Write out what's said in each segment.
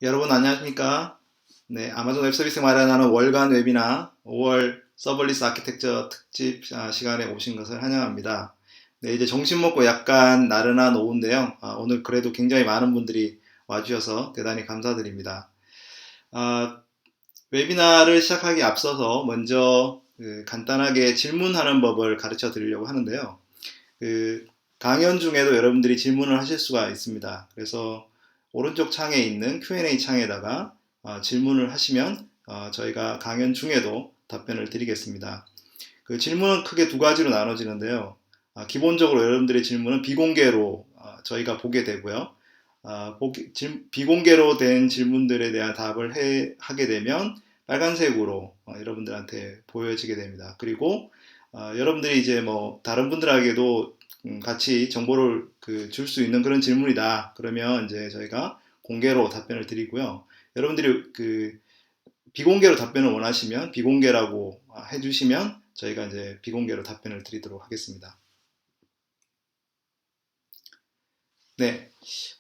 여러분 안녕하십니까? 네, 아마존 웹 서비스 마련하는 월간 웨비나 5월 서벌리스 아키텍처 특집 시간에 오신 것을 환영합니다. 네, 이제 점심 먹고 약간 나른한 오후인데요. 오늘 그래도 굉장히 많은 분들이 와주셔서 대단히 감사드립니다. 아, 웨비나를 시작하기 앞서서 먼저 간단하게 질문하는 법을 가르쳐 드리려고 하는데요. 그 강연 중에도 여러분들이 질문을 하실 수가 있습니다. 그래서 오른쪽 창에 있는 Q&A 창에다가 질문을 하시면 저희가 강연 중에도 답변을 드리겠습니다. 그 질문은 크게 두 가지로 나눠지는데요. 기본적으로 여러분들의 질문은 비공개로 저희가 보게 되고요. 비공개로 된 질문들에 대한 답을 하게 되면 빨간색으로 여러분들한테 보여지게 됩니다. 그리고 여러분들이 이제 뭐 다른 분들에게도 같이 정보를 줄 수 있는 그런 질문이다. 그러면 이제 저희가 공개로 답변을 드리고요. 여러분들이 비공개로 답변을 원하시면 비공개라고 해주시면 저희가 이제 비공개로 답변을 드리도록 하겠습니다. 네.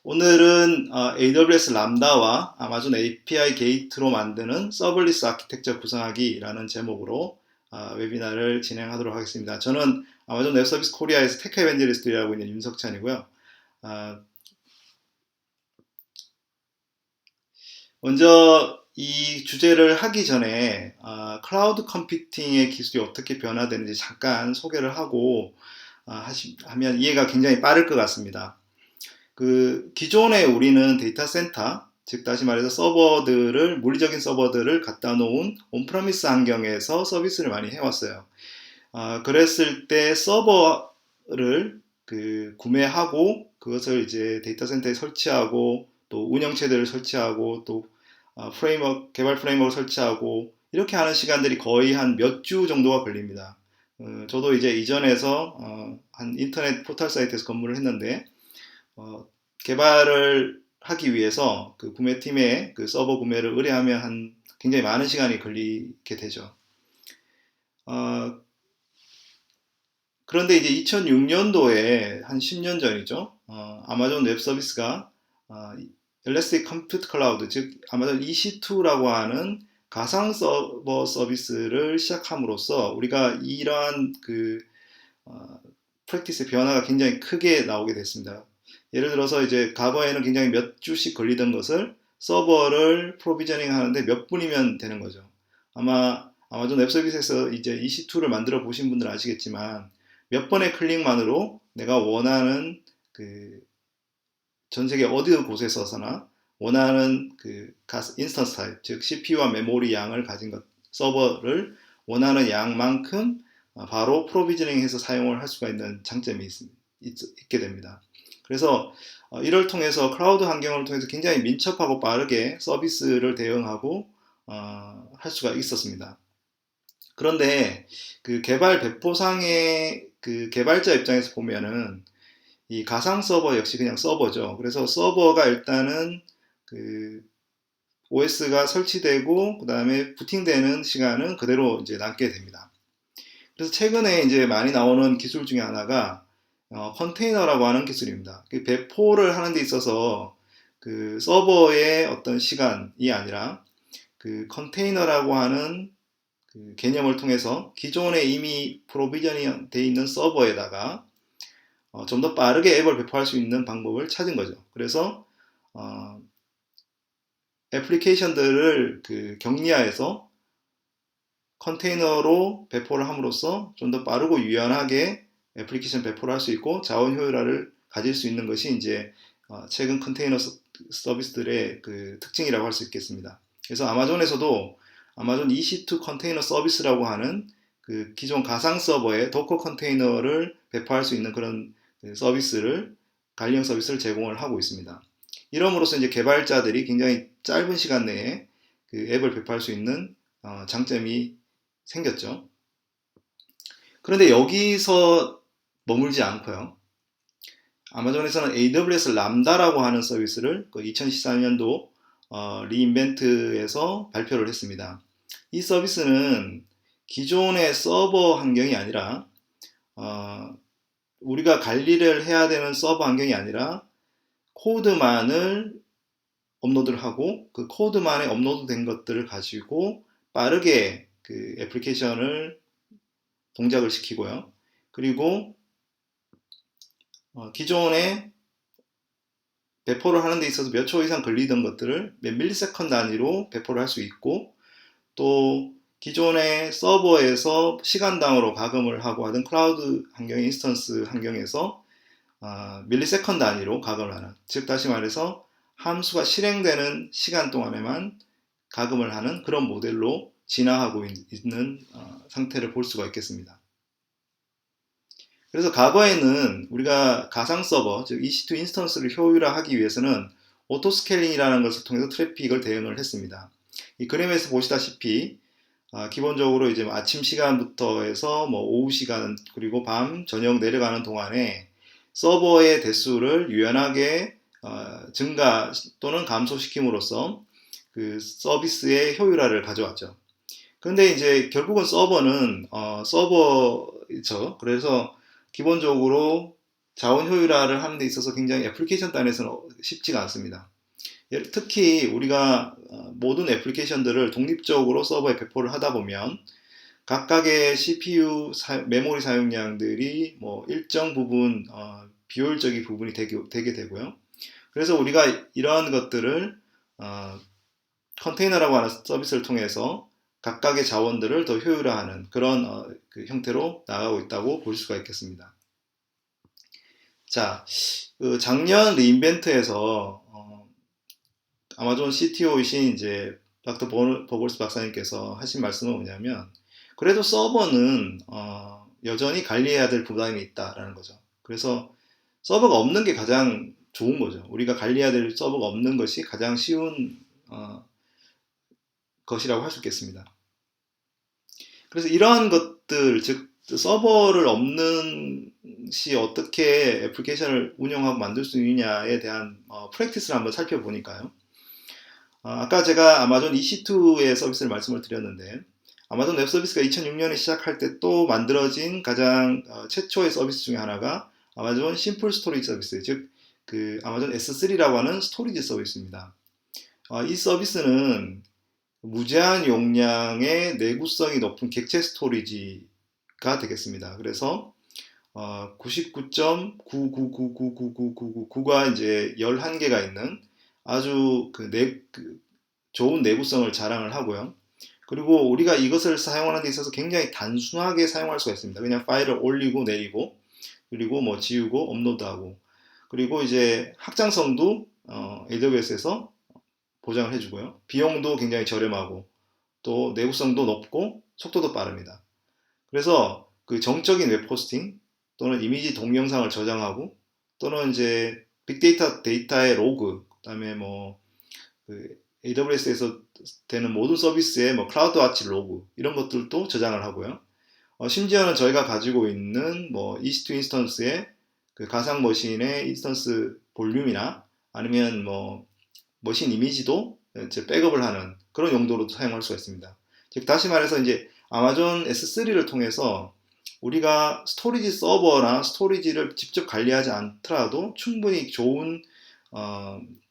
오늘은 AWS 람다와 아마존 API 게이트로 만드는 서블리스 아키텍처 구성하기라는 제목으로 웨비나를 진행하도록 하겠습니다. 저는 아마존 웹 서비스 코리아에서 테크 에반젤리스트를 하고 있는 윤석찬이고요. 아, 먼저 이 주제를 하기 전에 클라우드 컴퓨팅의 기술이 어떻게 변화되는지 잠깐 소개를 하고 하면 이해가 굉장히 빠를 것 같습니다. 기존에 우리는 데이터 센터, 즉 다시 말해서 물리적인 서버들을 갖다 놓은 온프라미스 환경에서 서비스를 많이 해왔어요. 그랬을 때 서버를 구매하고 그것을 이제 데이터 센터에 설치하고 또 운영체제를 설치하고 또 개발 프레임워크 설치하고 이렇게 하는 시간들이 거의 한 몇 주 정도가 걸립니다. 저도 이제 이전에서 한 인터넷 포털 사이트에서 근무를 했는데 개발을 하기 위해서 그 구매팀에 그 서버 구매를 의뢰하면 굉장히 많은 시간이 걸리게 되죠. 어, 그런데 이제 2006년도에 한 10년 전이죠. 아마존 웹 서비스가 엘래스틱 컴퓨트 클라우드, 즉 아마존 EC2라고 하는 가상 서버 서비스를 시작함으로써 우리가 이러한 프랙티스의 변화가 굉장히 크게 나오게 됐습니다. 예를 들어서 이제 과거에는 굉장히 몇 주씩 걸리던 것을 서버를 프로비저닝 하는데 몇 분이면 되는 거죠. 아마 아마존 웹 서비스에서 이제 EC2를 만들어 보신 분들은 아시겠지만 몇 번의 클릭만으로 내가 원하는 전 세계 어디 곳에서나 원하는 인스턴스 타입, 즉 CPU와 메모리 양을 가진 서버를 원하는 양만큼 바로 프로비저닝해서 사용을 할 수가 있는 장점이 있게 됩니다. 그래서 이를 통해서 클라우드 환경을 통해서 굉장히 민첩하고 빠르게 서비스를 대응하고 할 수가 있었습니다. 그런데 개발 배포상의 개발자 입장에서 보면은 이 가상 서버 역시 그냥 서버죠. 그래서 서버가 일단은 OS가 설치되고 그 다음에 부팅되는 시간은 그대로 이제 남게 됩니다. 그래서 최근에 이제 많이 나오는 기술 중에 하나가 컨테이너라고 하는 기술입니다. 배포를 하는 데 있어서 서버의 어떤 시간이 아니라 컨테이너라고 하는 개념을 통해서 기존에 이미 프로비저닝 되어 있는 서버에다가 좀 더 빠르게 앱을 배포할 수 있는 방법을 찾은 거죠. 그래서 애플리케이션들을 격리화해서 컨테이너로 배포를 함으로써 좀 더 빠르고 유연하게 애플리케이션 배포를 할 수 있고 자원 효율화를 가질 수 있는 것이 이제 최근 컨테이너 서비스들의 특징이라고 할 수 있겠습니다. 그래서 아마존에서도 아마존 EC2 컨테이너 서비스라고 하는 기존 가상 서버에 도커 컨테이너를 배포할 수 있는 그런 관련 서비스를 제공을 하고 있습니다. 이럼으로써 이제 개발자들이 굉장히 짧은 시간 내에 앱을 배포할 수 있는 장점이 생겼죠. 그런데 여기서 머물지 않고요. 아마존에서는 AWS 람다라고 하는 서비스를 2014년도 리인벤트에서 발표를 했습니다. 이 서비스는 기존의 서버 환경이 아니라 우리가 관리를 해야 되는 서버 환경이 아니라 코드만을 업로드를 하고 그 코드만에 업로드된 것들을 가지고 빠르게 그 애플리케이션을 동작을 시키고요. 그리고 기존에 배포를 하는 데 있어서 몇 초 이상 걸리던 것들을 몇 밀리세컨드 단위로 배포를 할 수 있고, 또 기존의 서버에서 시간당으로 가금을 하고 하던 클라우드 환경의 인스턴스 환경에서 밀리세컨드 단위로 가금을 하는, 즉 다시 말해서 함수가 실행되는 시간 동안에만 가금을 하는 그런 모델로 진화하고 있는 상태를 볼 수가 있겠습니다. 그래서 과거에는 우리가 가상 서버, 즉 EC2 인스턴스를 효율화하기 위해서는 오토스케일링이라는 것을 통해서 트래픽을 대응을 했습니다. 이 그림에서 보시다시피 기본적으로 이제 아침 시간부터 해서 뭐 오후 시간 그리고 밤 저녁 내려가는 동안에 서버의 대수를 유연하게 증가 또는 감소시킴으로써 그 서비스의 효율화를 가져왔죠. 그런데 이제 결국은 서버는 서버죠. 그래서 기본적으로 자원 효율화를 하는 데 있어서 굉장히 애플리케이션 단에서는 쉽지가 않습니다. 특히 우리가 모든 애플리케이션들을 독립적으로 서버에 배포를 하다 보면 각각의 CPU 메모리 사용량들이 뭐 일정 부분 비효율적인 부분이 되게 되고요. 그래서 우리가 이러한 것들을 컨테이너라고 하는 서비스를 통해서 각각의 자원들을 더 효율화하는 그런 그 형태로 나가고 있다고 볼 수가 있겠습니다. 자, 그 작년 리인벤트에서 아마존 CTO이신 이제 닥터 버글스 박사님께서 하신 말씀은 뭐냐면, 그래도 서버는 여전히 관리해야 될 부담이 있다라는 거죠. 그래서 서버가 없는 게 가장 좋은 거죠. 우리가 관리해야 될 서버가 없는 것이 가장 쉬운 것이라고 할 수 있겠습니다. 그래서 이러한 것들, 즉 서버를 없는 시 어떻게 애플리케이션을 운영하고 만들 수 있느냐에 대한 프랙티스를 한번 살펴보니까요. 아까 제가 아마존 EC2의 서비스를 말씀을 드렸는데, 아마존 웹 서비스가 2006년에 시작할 때 또 만들어진 가장 최초의 서비스 중에 하나가 아마존 심플 스토리지 서비스, 즉 그 아마존 S3라고 하는 스토리지 서비스입니다. 이 서비스는 무제한 용량의 내구성이 높은 객체 스토리지가 되겠습니다. 그래서 99.999999999가 이제 11개가 있는 아주 좋은 내구성을 자랑을 하고요. 그리고 우리가 이것을 사용하는 데 있어서 굉장히 단순하게 사용할 수가 있습니다. 그냥 파일을 올리고 내리고, 그리고 뭐 지우고 업로드하고, 그리고 이제 확장성도 AWS에서 보장을 해주고요. 비용도 굉장히 저렴하고, 또 내구성도 높고, 속도도 빠릅니다. 그래서 그 정적인 웹 호스팅, 또는 이미지 동영상을 저장하고, 또는 이제 데이터의 로그, 그 다음에 뭐, 그 AWS에서 되는 모든 서비스의 뭐 클라우드와치 로그, 이런 것들도 저장을 하고요. 심지어는 저희가 가지고 있는 뭐 EC2 인스턴스의 그 가상 머신의 인스턴스 볼륨이나 아니면 뭐 머신 이미지도 이제 백업을 하는 그런 용도로도 사용할 수가 있습니다. 즉 다시 말해서 이제 아마존 S3를 통해서 우리가 스토리지 서버나 스토리지를 직접 관리하지 않더라도 충분히 좋은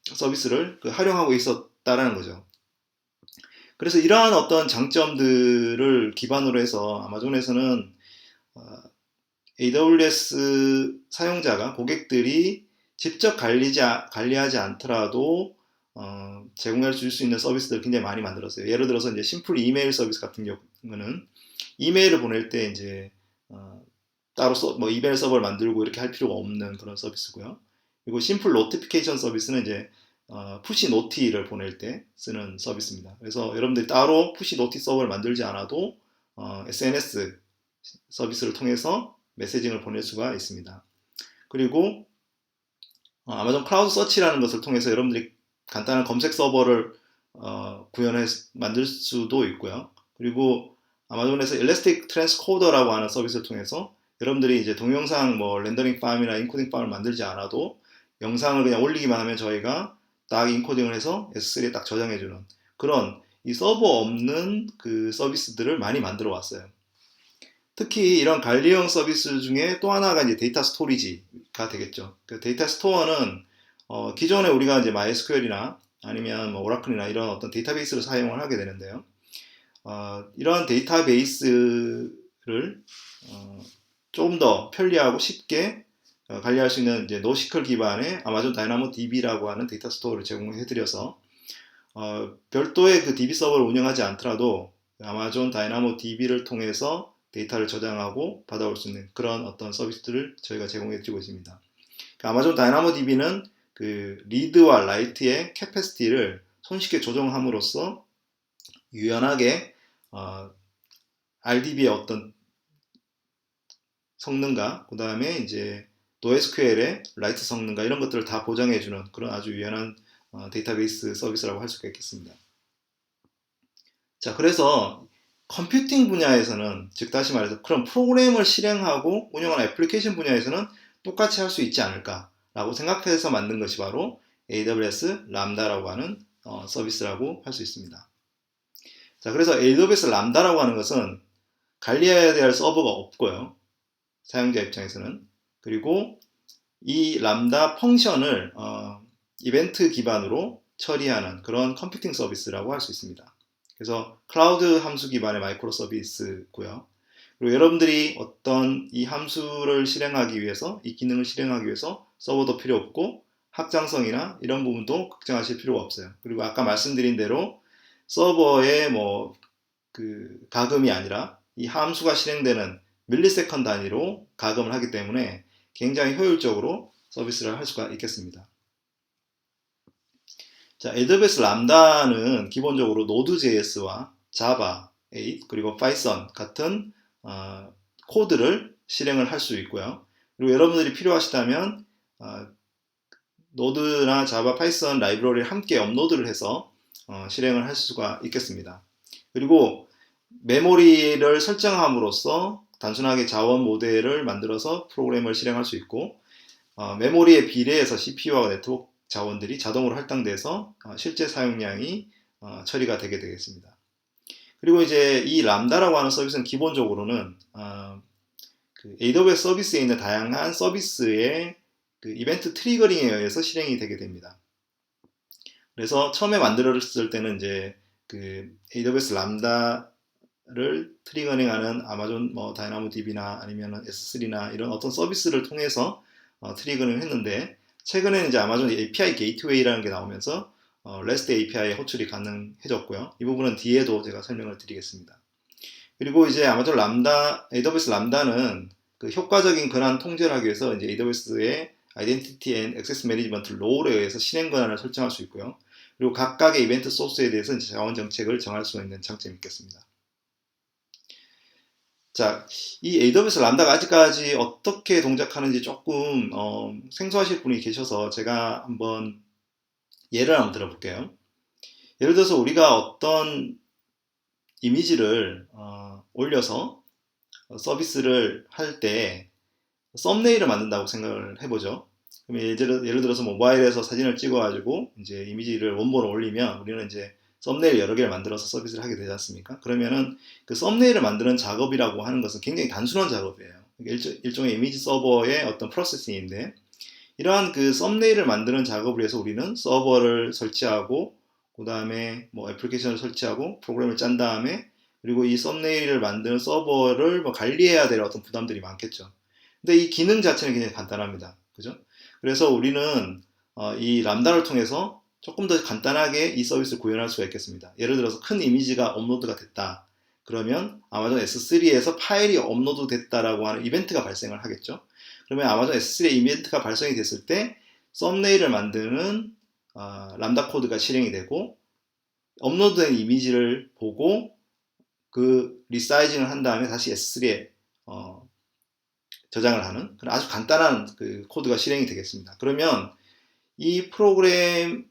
서비스를 활용하고 있었다라는 거죠. 그래서 이러한 어떤 장점들을 기반으로 해서 아마존에서는 AWS 사용자가 고객들이 직접 관리하지 않더라도 제공할 수 있는 서비스들을 굉장히 많이 만들었어요. 예를 들어서 이제 심플 이메일 서비스 같은 경우는 이메일을 보낼 때 이제 따로 뭐 이메일 서버를 만들고 이렇게 할 필요가 없는 그런 서비스고요. 그리고 심플 노티피케이션 서비스는 이제 푸시 노티를 보낼 때 쓰는 서비스입니다. 그래서 여러분들이 따로 푸시 노티 서버를 만들지 않아도 SNS 서비스를 통해서 메시징을 보낼 수가 있습니다. 그리고 아마존 클라우드 서치라는 것을 통해서 여러분들이 간단한 검색 서버를 구현해 만들 수도 있고요. 그리고 아마존에서 일라스틱 트랜스코더라고 하는 서비스를 통해서 여러분들이 이제 동영상 뭐 렌더링 파일이나 인코딩 파일을 만들지 않아도 영상을 그냥 올리기만 하면 저희가 딱 인코딩을 해서 S3에 딱 저장해주는 그런 이 서버 없는 그 서비스들을 많이 만들어 왔어요. 특히 이런 관리형 서비스 중에 또 하나가 이제 데이터 스토리지가 되겠죠. 그 데이터 스토어는 기존에 우리가 이제 MySQL이나 아니면 뭐 오라클이나 이런 어떤 데이터베이스를 사용을 하게 되는데요. 이런 데이터베이스를 좀 더 편리하고 쉽게 관리할 수 있는 이제 노시컬 기반의 아마존 다이나모 DB라고 하는 데이터 스토어를 제공해드려서 별도의 그 DB 서버를 운영하지 않더라도 아마존 다이나모 DB를 통해서 데이터를 저장하고 받아올 수 있는 그런 어떤 서비스들을 저희가 제공해드리고 있습니다. 그 아마존 다이나모 DB는 그 리드와 라이트의 캐패시티를 손쉽게 조정함으로써 유연하게 RDB의 어떤 성능과 그 다음에 이제 NoSQL의 라이트 성능과 이런 것들을 다 보장해주는 그런 아주 유연한 데이터베이스 서비스라고 할 수가 있겠습니다. 자, 그래서 컴퓨팅 분야에서는, 즉 다시 말해서 그런 프로그램을 실행하고 운영하는 애플리케이션 분야에서는 똑같이 할 수 있지 않을까라고 생각해서 만든 것이 바로 AWS 람다라고 하는 서비스라고 할 수 있습니다. 자, 그래서 AWS 람다라고 하는 것은 관리해야 될 서버가 없고요. 사용자 입장에서는. 그리고 이 람다 펑션을 이벤트 기반으로 처리하는 그런 컴퓨팅 서비스라고 할 수 있습니다. 그래서 클라우드 함수 기반의 마이크로 서비스고요. 그리고 여러분들이 어떤 이 함수를 실행하기 위해서, 이 기능을 실행하기 위해서 서버도 필요 없고 확장성이나 이런 부분도 걱정하실 필요가 없어요. 그리고 아까 말씀드린 대로 서버의 뭐 그 가금이 아니라 이 함수가 실행되는 밀리세컨 단위로 가금을 하기 때문에 굉장히 효율적으로 서비스를 할 수가 있겠습니다. 자, AWS 람다는 기본적으로 Node.js와 Java 8 그리고 Python 같은 코드를 실행을 할 수 있고요. 그리고 여러분들이 필요하시다면 노드나 자바, 파이썬 라이브러리를 함께 업로드를 해서 실행을 할 수가 있겠습니다. 그리고 메모리를 설정함으로써 단순하게 자원 모델을 만들어서 프로그램을 실행할 수 있고 메모리에 비례해서 CPU와 네트워크 자원들이 자동으로 할당돼서 실제 사용량이 처리가 되게 되겠습니다. 그리고 이제 이 람다라고 하는 서비스는 기본적으로는 그 AWS 서비스에 있는 다양한 서비스의 그 이벤트 트리거링에 의해서 실행이 되게 됩니다. 그래서 처음에 만들었을 때는 이제 그 AWS 람다를 트리거링하는 아마존 뭐 다이나모 DB나 아니면 S3나 이런 어떤 서비스를 통해서 트리거링을 했는데 최근에는 이제 아마존 API 게이트웨이라는 게 나오면서 REST API 호출이 가능해졌고요. 이 부분은 뒤에도 제가 설명을 드리겠습니다. 그리고 이제 아마존 람다, AWS 람다는 그 효과적인 권한 통제를 하기 위해서 이제 AWS의 Identity and Access Management 롤에 의해서 실행 권한을 설정할 수 있고요. 그리고 각각의 이벤트 소스에 대해서 이제 자원 정책을 정할 수 있는 장점이 있겠습니다. 자, 이 AWS 람다가 아직까지 어떻게 동작하는지 조금 생소하실 분이 계셔서 제가 한번 예를 한번 들어볼게요. 예를 들어서 우리가 어떤 이미지를 올려서 서비스를 할 때 썸네일을 만든다고 생각을 해보죠. 그럼 예를 들어서 모바일에서 사진을 찍어가지고 이제 이미지를 원본을 올리면 우리는 이제 썸네일 여러 개를 만들어서 서비스를 하게 되지 않습니까? 그러면은 그 썸네일을 만드는 작업이라고 하는 것은 굉장히 단순한 작업이에요. 일종의 이미지 서버의 어떤 프로세싱인데 이러한 그 썸네일을 만드는 작업을 위해서 우리는 서버를 설치하고 그 다음에 뭐 애플리케이션을 설치하고 프로그램을 짠 다음에 그리고 이 썸네일을 만드는 서버를 뭐 관리해야 될 어떤 부담들이 많겠죠. 근데 이 기능 자체는 굉장히 간단합니다. 그죠? 그래서 우리는 이 람다를 통해서 조금 더 간단하게 이 서비스를 구현할 수가 있겠습니다. 예를 들어서 큰 이미지가 업로드가 됐다. 그러면 아마존 S3에서 파일이 업로드 됐다라고 하는 이벤트가 발생을 하겠죠. 그러면 아마존 S3에 이벤트가 발생이 됐을 때 썸네일을 만드는 람다 코드가 실행이 되고 업로드된 이미지를 보고 그 리사이징을 한 다음에 다시 S3에 저장을 하는 그런 아주 간단한 그 코드가 실행이 되겠습니다. 그러면 이 프로그램은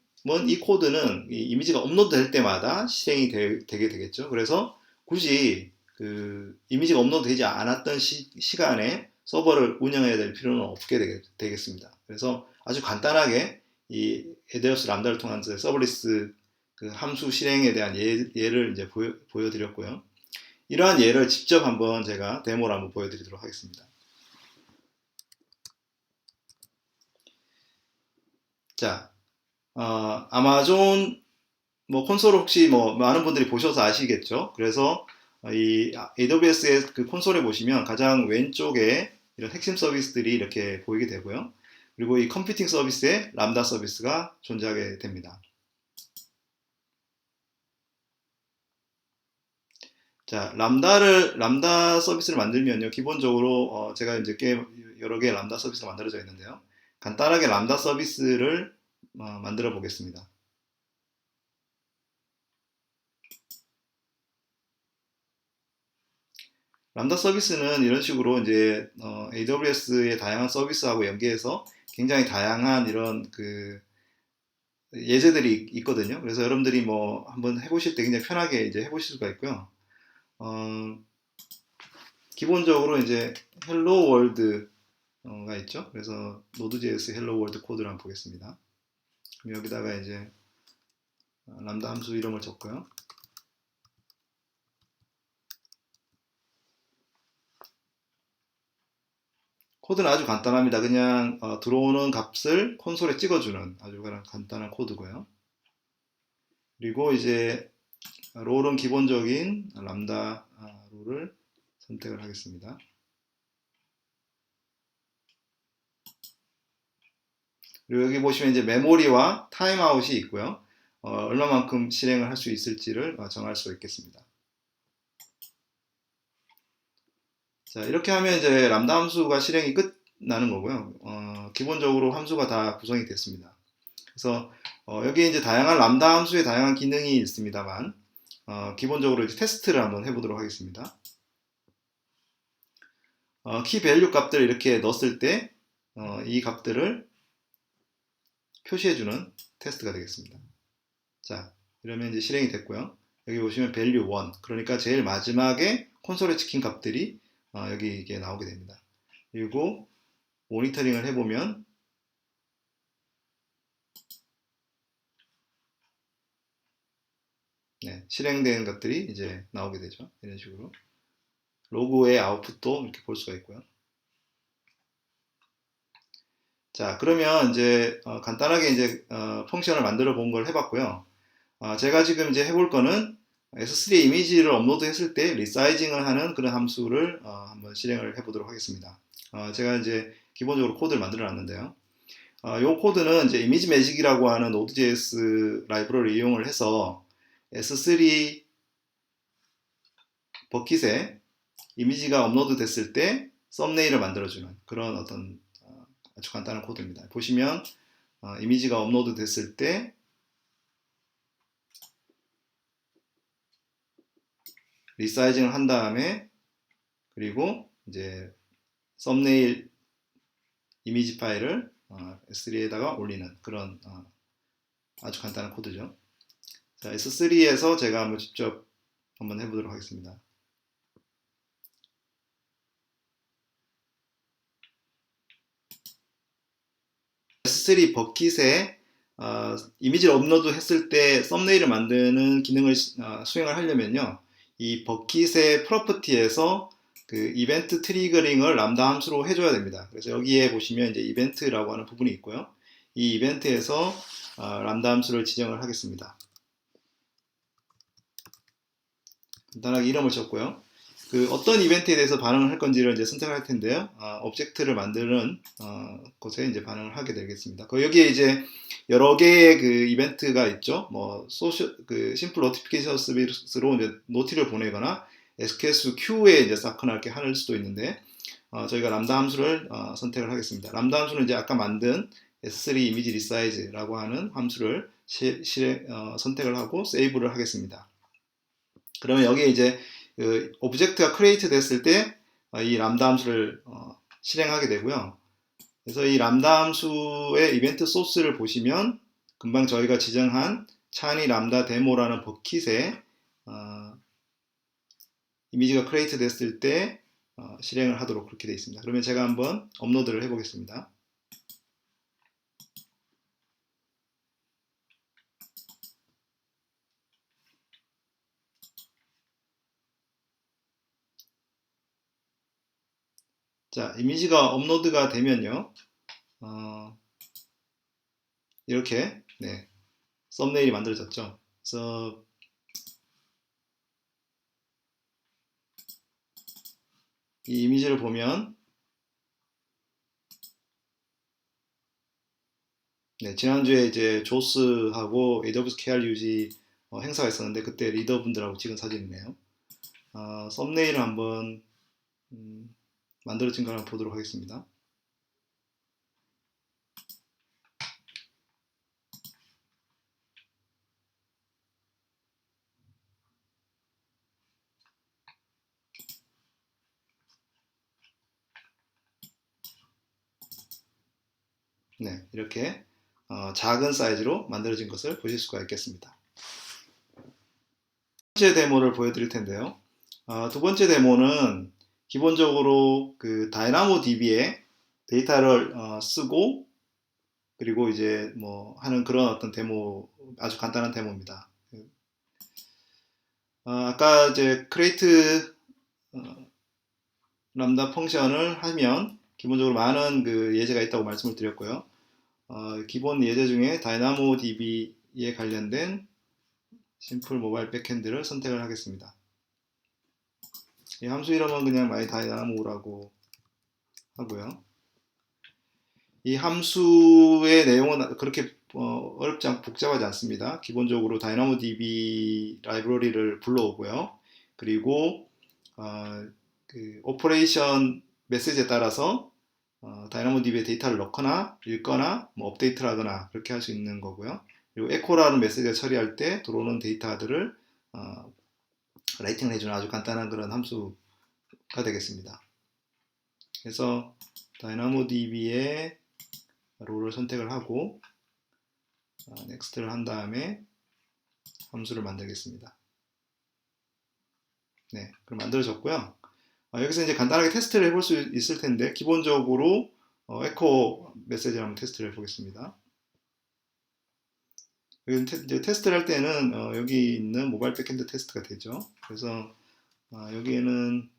이 코드는 이 이미지가 업로드 될 때마다 실행이 되게 되겠죠. 그래서 굳이 그 이미지가 업로드 되지 않았던 시간에 서버를 운영해야 될 필요는 없게 되겠습니다. 그래서 아주 간단하게 이 AWS 람다를 통한 서버리스 그 함수 실행에 대한 예를 이제 보여드렸고요. 이러한 예를 직접 한번 제가 데모를 한번 보여드리도록 하겠습니다. 자, 아마존 뭐 콘솔을 혹시 뭐 많은 분들이 보셔서 아시겠죠? 그래서 이 AWS의 그 콘솔에 보시면 가장 왼쪽에 이런 핵심 서비스들이 이렇게 보이게 되고요. 그리고 이 컴퓨팅 서비스에 람다 서비스가 존재하게 됩니다. 자, 람다 서비스를 만들면요. 기본적으로 제가 이제 꽤 여러 개의 람다 서비스가 만들어져 있는데요. 간단하게 람다 서비스를 만들어 보겠습니다. 람다 서비스는 이런 식으로 이제 AWS의 다양한 서비스하고 연계해서 굉장히 다양한 이런 그 예제들이 있거든요. 그래서 여러분들이 뭐 한번 해보실 때 굉장히 편하게 이제 해보실 수가 있고요. 어, 기본적으로 이제 헬로 월드가 있죠. 그래서 노드.js 헬로 월드 코드를 한번 보겠습니다. 그럼 여기다가 이제 람다 함수 이름을 적고요. 코드는 아주 간단합니다. 그냥 들어오는 값을 콘솔에 찍어주는 아주 간단한 코드고요. 그리고 이제 롤은 기본적인 람다 롤을 선택을 하겠습니다. 그리고 여기 보시면 이제 메모리와 타임아웃이 있고요. 얼마만큼 실행을 할 수 있을지를 정할 수 있겠습니다. 자, 이렇게 하면 이제 람다 함수가 실행이 끝나는 거고요. 기본적으로 함수가 다 구성이 됐습니다. 그래서 여기 이제 다양한 람다 함수의 다양한 기능이 있습니다만 기본적으로 이제 테스트를 한번 해보도록 하겠습니다. 키 밸류 값들을 이렇게 넣었을 때 이 값들을 표시해주는 테스트가 되겠습니다. 자, 이러면 이제 실행이 됐고요. 여기 보시면 value 1, 그러니까 제일 마지막에 콘솔에 찍힌 값들이 여기 이게 나오게 됩니다. 그리고 모니터링을 해보면 네, 실행된 것들이 이제 나오게 되죠. 이런 식으로 로그의 아웃풋도 이렇게 볼 수가 있고요. 자, 그러면 이제 간단하게 이제 펑션을 만들어 본 걸 해봤고요. 제가 지금 이제 해볼 거는 S3에 이미지를 업로드 했을 때 리사이징을 하는 그런 함수를 한번 실행을 해보도록 하겠습니다. 제가 이제 기본적으로 코드를 만들어 놨는데요. 이 코드는 이제 이미지 매직이라고 하는 Node.js 라이브러리를 이용을 해서 S3 버킷에 이미지가 업로드 됐을 때 썸네일을 만들어주는 그런 어떤 아주 간단한 코드입니다. 보시면 이미지가 업로드 됐을 때 리사이징을 한 다음에 그리고 이제 썸네일 이미지 파일을 S3에다가 올리는 그런 아주 간단한 코드죠. 자, S3에서 제가 한번 직접 한번 해보도록 하겠습니다. S3 버킷에 이미지를 업로드 했을 때 썸네일을 만드는 기능을 수행을 하려면요. 이 버킷의 프로퍼티에서 그 이벤트 트리거링을 람다 함수로 해줘야 됩니다. 그래서 여기에 보시면 이제 이벤트라고 하는 부분이 있고요. 이 이벤트에서 람다 함수를 지정을 하겠습니다. 간단하게 이름을 줬고요. 그 어떤 이벤트에 대해서 반응을 할 건지를 이제 선택할 텐데요. 오브젝트를 만드는 곳에 이제 반응을 하게 되겠습니다. 여기에 이제 여러 개의 그 이벤트가 있죠. 뭐 그 심플 노티피케이션 서비스로 이제 노티를 보내거나 SQS queue에 이제 쌓거나 이렇게 할 수도 있는데 저희가 람다 함수를 선택을 하겠습니다. 람다 함수는 이제 아까 만든 S3 이미지 리사이즈라고 하는 함수를 선택을 하고 세이브를 하겠습니다. 그러면 여기에 이제 그 오브젝트가 크리에이트 됐을 때 이 람다 함수를 실행하게 되고요. 그래서 이 람다 함수의 이벤트 소스를 보시면 금방 저희가 지정한 차니 람다 데모라는 버킷에 이미지가 크리에이트 됐을 때 실행을 하도록 그렇게 되어 있습니다. 그러면 제가 한번 업로드를 해보겠습니다. 자, 이미지가 업로드가 되면요. 이렇게 네, 썸네일이 만들어졌죠. 그래서 이 이미지를 보면 네, 지난주에 이제 조스하고 AWS KRUG 행사가 있었는데 그때 리더분들하고 찍은 사진이네요. 썸네일을 한번 만들어진 걸 한번 보도록 하겠습니다. 네, 이렇게 작은 사이즈로 만들어진 것을 보실 수가 있겠습니다. 두 번째 데모를 보여드릴 텐데요. 두 번째 데모는 기본적으로 그 다이나모DB에 데이터를 쓰고 그리고 이제 뭐 하는 그런 어떤 데모, 아주 간단한 데모입니다. 아까 이제 create 람다 펑션을 하면 기본적으로 많은 그 예제가 있다고 말씀을 드렸고요. 기본 예제 중에 다이나모DB에 관련된 심플 모바일 백핸드를 선택을 하겠습니다. 이 함수 이름은 그냥 myDynamo라고 하고요. 이 함수의 내용은 그렇게 어렵지 않고 복잡하지 않습니다. 기본적으로 DynamoDB 라이브러리를 불러오고요. 그리고 그 오퍼레이션 메시지에 따라서 DynamoDB에 데이터를 넣거나 읽거나 뭐 업데이트를 하거나 그렇게 할 수 있는 거고요. 그리고 echo라는 메시지를 처리할 때 들어오는 데이터들을 라이팅을 해주는 아주 간단한 그런 함수가 되겠습니다. 그래서 DynamoDB의 롤을 선택을 하고 넥스트를 한 다음에 함수를 만들겠습니다. 네, 그럼 만들어졌고요. 여기서 이제 간단하게 테스트를 해볼 수 있을 텐데 기본적으로 에코 메시지를 한번 테스트를 해보겠습니다. 이제 테스트를 할 때는 여기 있는 모바일 백핸드 테스트가 되죠. 그래서 여기에는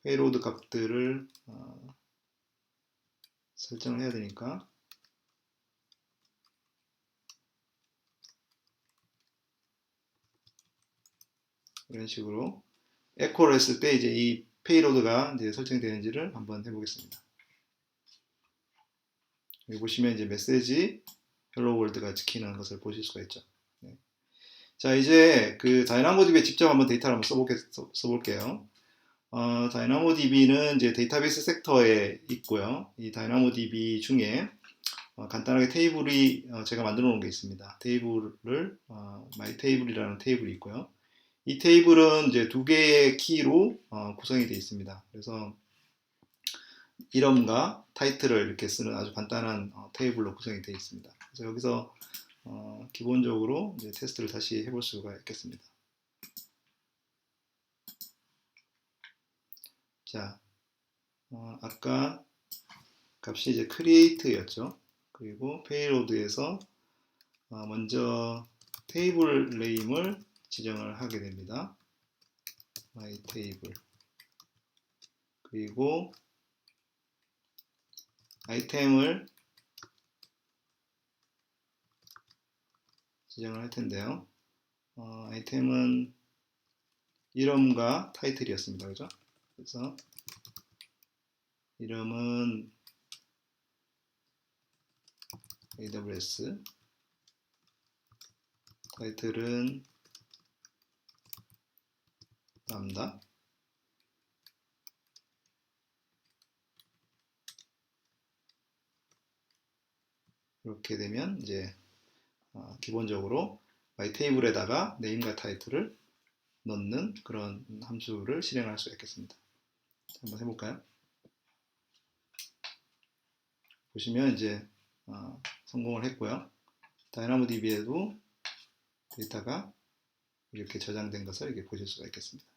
페이로드 값들을 설정을 해야 되니까 이런 식으로 에코를 했을 때 이제 이 페이로드가 이제 설정되는지를 한번 해보겠습니다. 여기 보시면 이제 메시지 헬로 월드가 찍히는 것을 보실 수가 있죠. 네. 자, 이제 그 다이나모DB에 직접 한번 데이터를 한번 써볼게요. 다이나모DB는 이제 데이터베이스 섹터에 있고요. 이 다이나모DB 중에 간단하게 테이블이 제가 만들어 놓은 게 있습니다. 테이블을 myTable이라는 테이블이 있고요. 이 테이블은 이제 두 개의 키로 구성이 되어 있습니다. 그래서 이름과 타이틀을 이렇게 쓰는 아주 간단한 테이블로 구성이 되어 있습니다. 그래서 여기서 기본적으로 이제 테스트를 다시 해볼 수가 있겠습니다. 자, 아까 값이 이제 create였죠. 그리고 payload에서 먼저 테이블 네임을 지정을 하게 됩니다. myTable. 그리고 아이템을 지정을 할 텐데요. 아이템은 이름과 타이틀이었습니다. 그죠? 그래서 이름은 AWS, 타이틀은 람다, 이렇게 되면 이제 기본적으로 myTable에다가 네임과 타이틀을 넣는 그런 함수를 실행할 수 있겠습니다. 한번 해볼까요? 보시면 이제 성공을 했고요. 다이나모DB에도 데이터가 이렇게 저장된 것을 이렇게 보실 수가 있겠습니다.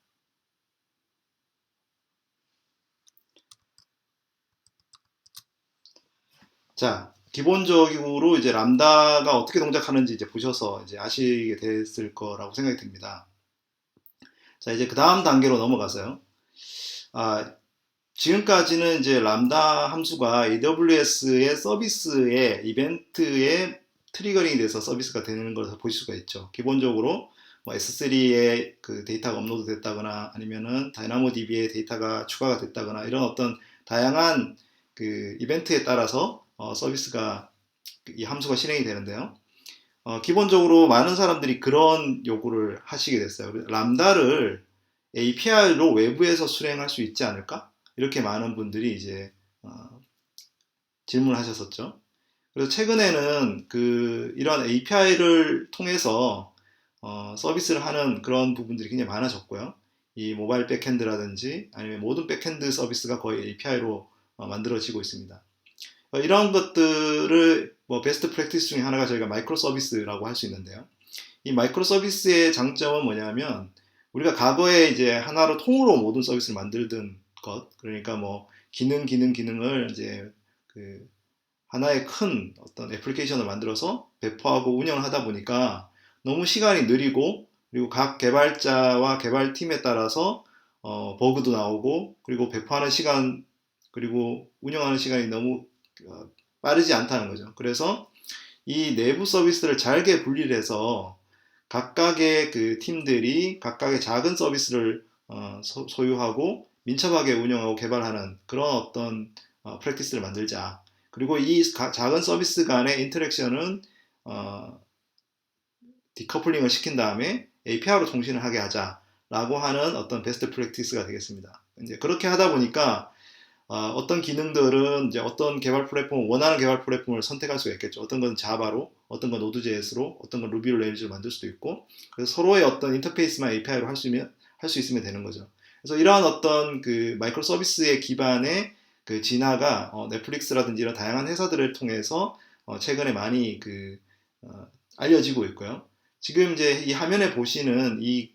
자, 기본적으로 이제 람다가 어떻게 동작하는지 이제 보셔서 이제 아시게 됐을 거라고 생각이 듭니다. 자, 이제 그 다음 단계로 넘어가서요. 지금까지는 이제 람다 함수가 AWS의 서비스의 이벤트에 트리거링이 돼서 서비스가 되는 것을 볼 수가 있죠. 기본적으로 뭐 S3에 그 데이터가 업로드 됐다거나 아니면은 다이나모DB에 데이터가 추가가 됐다거나 이런 어떤 다양한 그 이벤트에 따라서 서비스가 이 함수가 실행이 되는데요. 기본적으로 많은 사람들이 그런 요구를 하시게 됐어요. 람다를 API로 외부에서 수행할 수 있지 않을까? 이렇게 많은 분들이 이제 질문하셨었죠. 그래서 최근에는 그 이런 API를 통해서 서비스를 하는 그런 부분들이 굉장히 많아졌고요. 이 모바일 백엔드라든지 아니면 모든 백엔드 서비스가 거의 API로 만들어지고 있습니다. 이런 것들을 뭐 베스트 프랙티스 중에 하나가 저희가 마이크로 서비스라고 할 수 있는데요. 이 마이크로 서비스의 장점은 뭐냐면 우리가 과거에 이제 하나로 통으로 모든 서비스를 만들던 것, 그러니까 뭐 기능을 이제 그 하나의 큰 어떤 애플리케이션을 만들어서 배포하고 운영을 하다 보니까 너무 시간이 느리고 그리고 각 개발자와 개발팀에 따라서 버그도 나오고 그리고 배포하는 시간 그리고 운영하는 시간이 너무 빠르지 않다는 거죠. 그래서 이 내부 서비스를 잘게 분리를 해서 각각의 그 팀들이 각각의 작은 서비스를 소유하고 민첩하게 운영하고 개발하는 그런 어떤 프랙티스를 만들자. 그리고 이 작은 서비스 간의 인터랙션은 어, 디커플링을 시킨 다음에 API로 통신을 하게 하자라고 하는 어떤 베스트 프랙티스가 되겠습니다. 이제 그렇게 하다 보니까 어떤 기능들은 이제 어떤 개발 플랫폼, 원하는 개발 플랫폼을 선택할 수가 있겠죠. 어떤 건 자바로, 어떤 건 노드.js로, 어떤 건 루비로 레일즈로 만들 수도 있고, 그래서 서로의 어떤 인터페이스만 API로 할 수 있으면 되는 거죠. 그래서 이러한 어떤 그 마이크로 서비스의 기반의 그 진화가 넷플릭스라든지 이런 다양한 회사들을 통해서 최근에 많이 알려지고 있고요. 지금 이제 이 화면에 보시는 이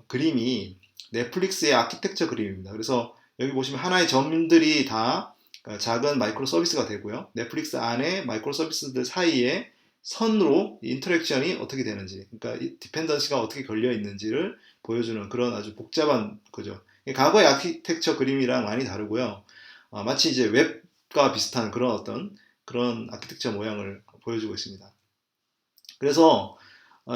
그림이 넷플릭스의 아키텍처 그림입니다. 그래서 여기 보시면 하나의 점들이 다 작은 마이크로 서비스가 되고요. 넷플릭스 안에 마이크로 서비스들 사이에 선으로 인터랙션이 어떻게 되는지, 그러니까 디펜던시가 어떻게 걸려 있는지를 보여주는 그런 아주 복잡한 거죠. 과거의 아키텍처 그림이랑 많이 다르고요. 마치 이제 웹과 비슷한 그런 어떤 그런 아키텍처 모양을 보여주고 있습니다. 그래서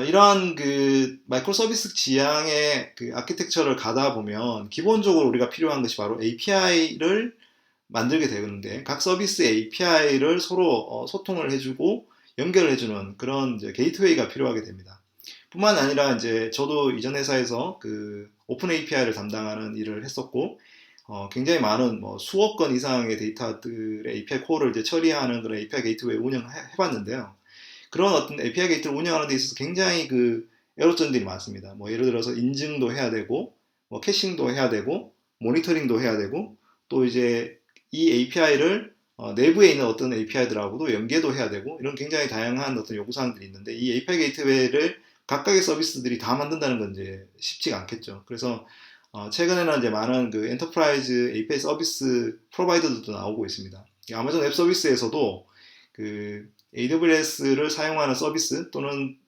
이러한 그 마이크로 서비스 지향의 그 아키텍처를 가다 보면 기본적으로 우리가 필요한 것이 바로 API를 만들게 되는데 각 서비스 API를 서로 소통을 해주고 연결을 해주는 그런 이제 게이트웨이가 필요하게 됩니다. 뿐만 아니라 이제 저도 이전 회사에서 그 오픈 API를 담당하는 일을 했었고 굉장히 많은 뭐 수억 건 이상의 데이터들의 API 코어를 이제 처리하는 그런 API 게이트웨이 운영을 해봤는데요. 그런 어떤 API 게이트를 운영하는 데 있어서 굉장히 그 에러점들이 많습니다. 뭐 예를 들어서 인증도 해야 되고, 뭐 캐싱도 해야 되고, 모니터링도 해야 되고, 또 이제 이 API를 내부에 있는 어떤 API들하고도 연계도 해야 되고, 이런 굉장히 다양한 어떤 요구사항들이 있는데, 이 API 게이트웨이를 각각의 서비스들이 다 만든다는 건 이제 쉽지가 않겠죠. 그래서 최근에는 이제 많은 그 엔터프라이즈 API 서비스 프로바이더들도 나오고 있습니다. 아마존 웹 서비스에서도 그 AWS를 사용하는 서비스 또는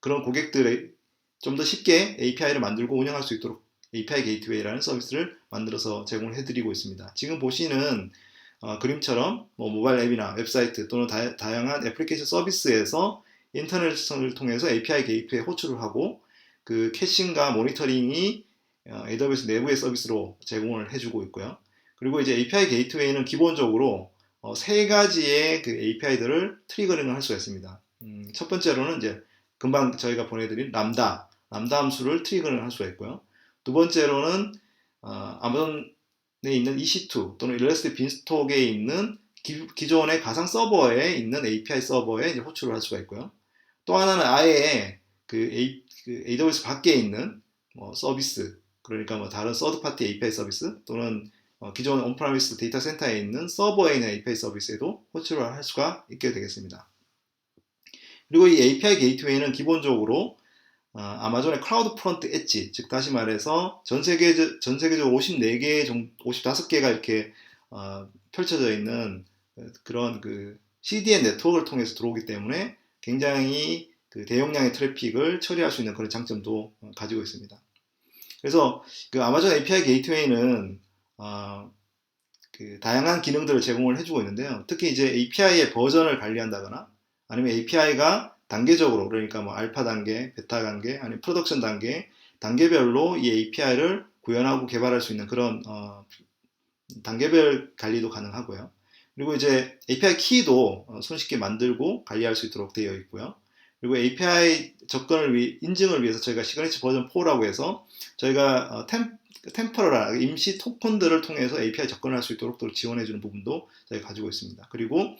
그런 고객들의 좀 더 쉽게 API를 만들고 운영할 수 있도록 API 게이트웨이라는 서비스를 만들어서 제공을 해드리고 있습니다. 지금 보시는 그림처럼 뭐 모바일 앱이나 웹사이트 또는 다양한 애플리케이션 서비스에서 인터넷을 통해서 API 게이트웨이 호출을 하고 그 캐싱과 모니터링이 AWS 내부의 서비스로 제공을 해주고 있고요. 그리고 이제 API 게이트웨이는 기본적으로 세 가지의 그 API들을 트리거링을 할 수가 있습니다. 첫 번째로는 이제 금방 저희가 보내드린 람다 함수를 트리거링 할 수가 있고요. 두 번째로는 아마존에 있는 EC2 또는 일러스트 빈스톡에 있는 기존의 가상 서버에 있는 API 서버에 이제 호출을 할 수가 있고요. 또 하나는 아예 그 AWS 밖에 있는 뭐 서비스, 그러니까 뭐 다른 서드 파티 API 서비스 또는 기존 온프라미스 데이터 센터에 있는 서버에 있는 API 서비스에도 호출을 할 수가 있게 되겠습니다. 그리고 이 API 게이트웨이는 기본적으로 아마존의 클라우드 프론트 엣지, 즉 다시 말해서 전 세계적으로 54개, 55개가 이렇게 펼쳐져 있는 그런 그 CDN 네트워크를 통해서 들어오기 때문에 굉장히 그 대용량의 트래픽을 처리할 수 있는 그런 장점도 가지고 있습니다. 그래서 그 아마존 API 게이트웨이는 그 다양한 기능들을 제공을 해주고 있는데요. 특히 이제 API의 버전을 관리한다거나 아니면 API가 단계적으로 그러니까 뭐 알파 단계, 베타 단계, 아니면 프로덕션 단계 단계별로 이 API를 구현하고 개발할 수 있는 그런 단계별 관리도 가능하고요. 그리고 이제 API 키도 손쉽게 만들고 관리할 수 있도록 되어 있고요. 그리고 API 인증을 위해서 저희가 시그니처 버전 4라고 해서 저희가 템퍼러라 임시 토큰들을 통해서 API 접근할 수 있도록 또 지원해주는 부분도 저희가 가지고 있습니다. 그리고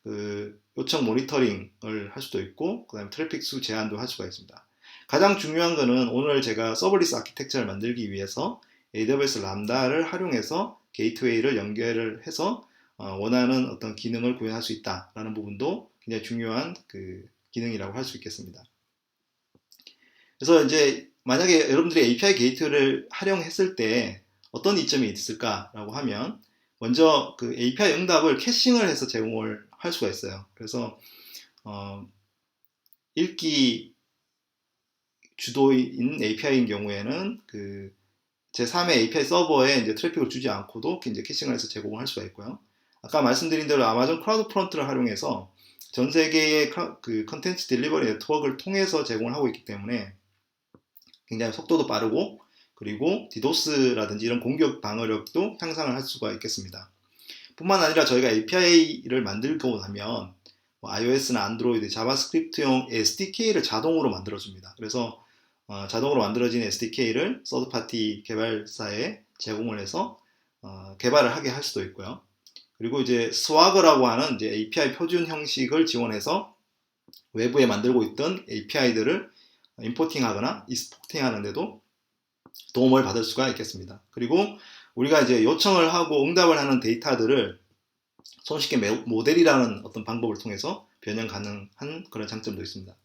그 요청 모니터링을 할 수도 있고 그다음에 트래픽 수 제한도 할 수가 있습니다. 가장 중요한 거는 오늘 제가 서버리스 아키텍처를 만들기 위해서 AWS 람다를 활용해서 게이트웨이를 연결을 해서 원하는 어떤 기능을 구현할 수 있다라는 부분도 굉장히 중요한 그 기능이라고 할 수 있겠습니다. 그래서 이제 만약에 여러분들이 API 게이트를 활용했을 때 어떤 이점이 있을까라고 하면 먼저 그 API 응답을 캐싱을 해서 제공을 할 수가 있어요. 그래서 읽기 주도인 API인 경우에는 그 제3의 API 서버에 이제 트래픽을 주지 않고도 이제 캐싱을 해서 제공을 할 수가 있고요. 아까 말씀드린 대로 아마존 클라우드 프론트를 활용해서 전 세계의 그 컨텐츠 딜리버리 네트워크를 통해서 제공을 하고 있기 때문에 굉장히 속도도 빠르고 그리고 디도스라든지 이런 공격 방어력도 향상을 할 수가 있겠습니다. 뿐만 아니라 저희가 API를 만들고 나면 뭐 iOS나 안드로이드, 자바스크립트용 SDK를 자동으로 만들어줍니다. 그래서 자동으로 만들어진 SDK를 서드파티 개발사에 제공을 해서 개발을 하게 할 수도 있고요. 그리고 이제 스와그라고 하는 이제 API 표준 형식을 지원해서 외부에 만들고 있던 API들을 임포팅하거나 익스포팅 하는데도 도움을 받을 수가 있겠습니다. 그리고 우리가 이제 요청을 하고 응답을 하는 데이터들을 손쉽게 모델이라는 어떤 방법을 통해서 변형 가능한 그런 장점도 있습니다.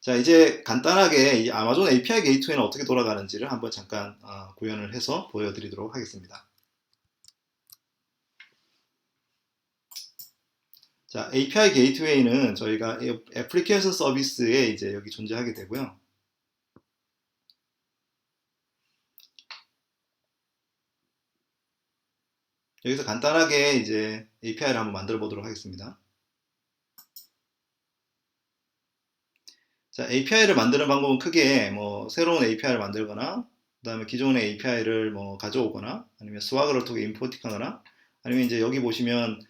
자, 이제 간단하게 이 아마존 API 게이트웨이는 어떻게 돌아가는지를 한번 잠깐 구현을 해서 보여드리도록 하겠습니다. 자, API 게이트웨이는 저희가 애플리케이션 서비스에 이제 여기 존재하게 되고요. 여기서 간단하게 이제 API를 한번 만들어 보도록 하겠습니다. 자, API를 만드는 방법은 크게 뭐 새로운 API를 만들거나 그다음에 기존의 API를 뭐 가져오거나 아니면 스와그를 통해 임포팅하거나 아니면 이제 여기 보시면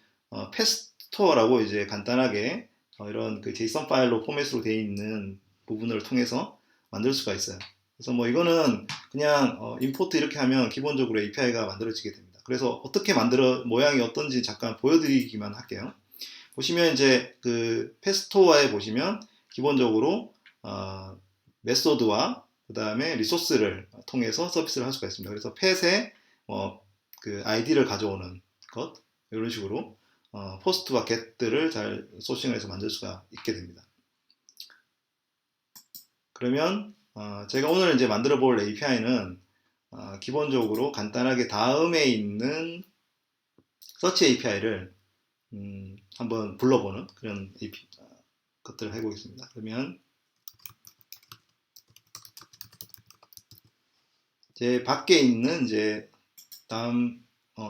패스토어라고 이제 간단하게 이런 그 JSON 파일로 포맷으로 되어 있는 부분을 통해서 만들 수가 있어요. 그래서 뭐 이거는 그냥 임포트 이렇게 하면 기본적으로 API가 만들어지게 됩니다. 그래서 어떻게 모양이 어떤지 잠깐 보여드리기만 할게요. 보시면 이제 그 패스토어에 보시면 기본적으로 메소드와 그 다음에 리소스를 통해서 서비스를 할 수가 있습니다. 그래서 펫에 그 아이디를 가져오는 것 이런 식으로 포스트와 get들을 잘 소싱을 해서 만들 수가 있게 됩니다. 그러면 제가 오늘 이제 만들어 볼 API는 기본적으로 간단하게 다음에 있는 서치 API를 한번 불러보는 그런 것들을 해보겠습니다. 그러면 제 밖에 있는 이제 다음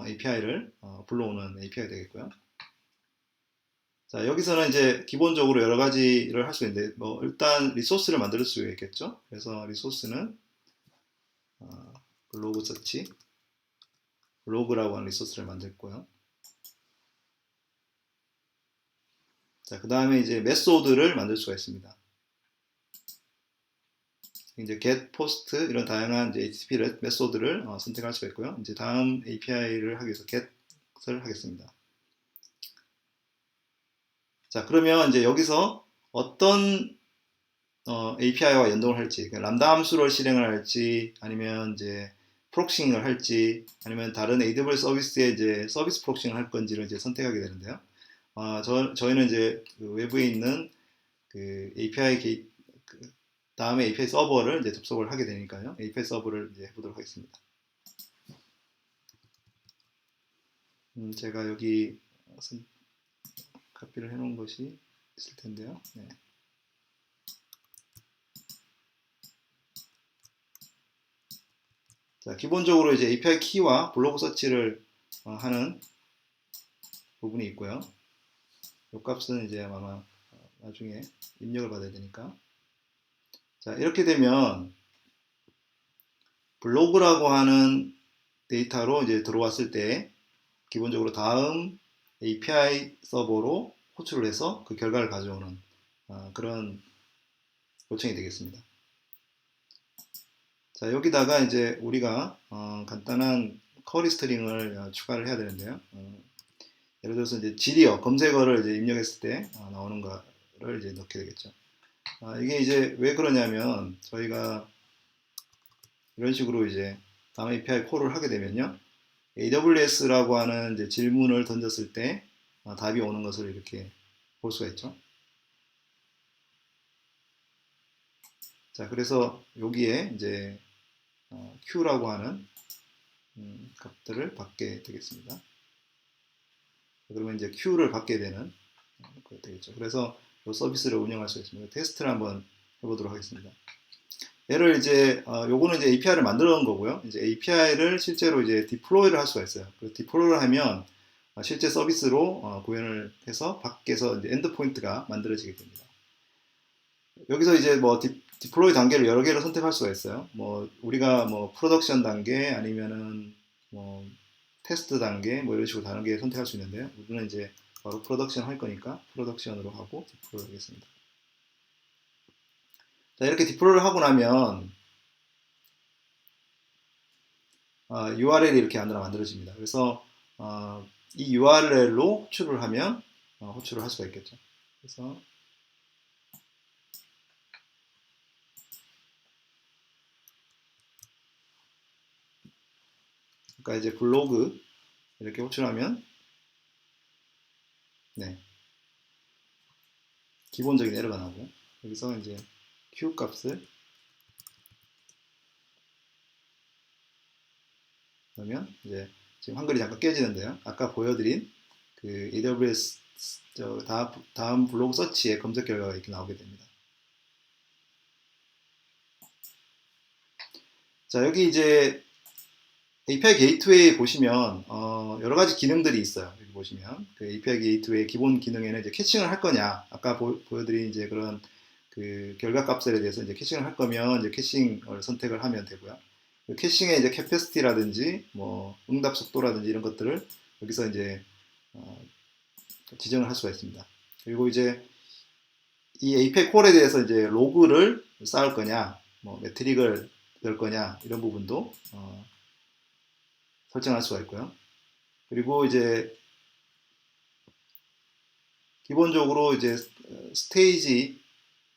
API를 불러오는 API가 되겠고요. 자, 여기서는 이제 기본적으로 여러 가지를 할 수 있는데 뭐 일단 리소스를 만들 수 있겠죠. 그래서 리소스는 로그 서치 로그라고 하는 리소스를 만들고요. 자, 그 다음에 이제 메소드를 만들 수가 있습니다. 이제 get, post 이런 다양한 이제 HTTP 메소드를 선택할 수가 있고요. 이제 다음 API를 하기 위해서 get을 하겠습니다. 자, 그러면 이제 여기서 어떤 API와 연동을 할지, 람다 함수를 실행을 할지, 아니면 이제 프록싱을 할지, 아니면 다른 AWS 서비스에 이제 서비스 프록싱을 할 건지를 이제 선택하게 되는데요. 저희는 이제 그 외부에 있는 그 API 다음에 API 서버를 이제 접속을 하게 되니까요. API 서버를 이제 해보도록 하겠습니다. 제가 여기 카피를 해놓은 것이 있을 텐데요. 네. 자, 기본적으로 이제 API 키와 블로그 서치를 하는 부분이 있고요. 이 값은 이제 아마 나중에 입력을 받아야 되니까. 자, 이렇게 되면 블로그라고 하는 데이터로 이제 들어왔을 때 기본적으로 다음 API 서버로 호출을 해서 그 결과를 가져오는 그런 요청이 되겠습니다. 자, 여기다가 이제 우리가 간단한 쿼리 스트링을 추가를 해야 되는데요. 예를 들어서 이제 지리어 검색어를 이제 입력했을 때 나오는 거를 이제 넣게 되겠죠. 이게 이제 왜 그러냐면 저희가 이런 식으로 이제 다음 API 콜을 하게 되면요. AWS라고 하는 이제 질문을 던졌을 때 답이 오는 것을 이렇게 볼 수가 있죠. 자, 그래서 여기에 이제 Q라고 하는 값들을 받게 되겠습니다. 그러면 이제 Q를 받게 되는 되겠죠. 그래서 이 서비스를 운영할 수 있습니다. 테스트를 한번 해보도록 하겠습니다. 얘를 이제 요거는 이제 API를 만들어 놓은 거고요. 이제 API를 실제로 이제 디플로이를 할 수가 있어요. 그래서 디플로이를 하면 실제 서비스로 구현을 해서 밖에서 이제 엔드포인트가 만들어지게 됩니다. 여기서 이제 뭐 디플로이 단계를 여러 개를 선택할 수가 있어요. 뭐 우리가 뭐 프로덕션 단계 아니면은 뭐 테스트 단계 뭐 이런 식으로 다른 게 선택할 수 있는데요. 우리는 이제 바로 프로덕션 할 거니까 프로덕션으로 하고 디플로이 하겠습니다. 자, 이렇게 디플로이를 하고 나면 URL이 이렇게 만들어집니다. 그래서 이 URL로 호출을 하면 호출을 할 수가 있겠죠. 그래서 그러니까 이제 블로그 이렇게 호출하면 네, 기본적인 에러가 나고 여기서 이제 Q 값을 그러면 이제 지금 한글이 잠깐 깨지는데요. 아까 보여드린 그 AWS 다음 블로그 서치의 검색 결과가 이렇게 나오게 됩니다. 자, 여기 이제 API 게이트웨이 보시면 여러 가지 기능들이 있어요. 여기 보시면 그 API 게이트웨이 기본 기능에는 이제 캐칭을 할 거냐, 아까 보여드린 이제 그런 그 결과 값들에 대해서 이제 캐칭을 할 거면 이제 캐칭을 선택을 하면 되고요. 그 캐싱의 이제 캐패시티라든지 뭐 응답 속도라든지 이런 것들을 여기서 이제 지정을 할 수가 있습니다. 그리고 이제 이 API 콜에 대해서 이제 로그를 쌓을 거냐, 뭐 매트릭을 넣을 거냐 이런 부분도 설정할 수가 있고요. 그리고 이제 기본적으로 이제 스테이지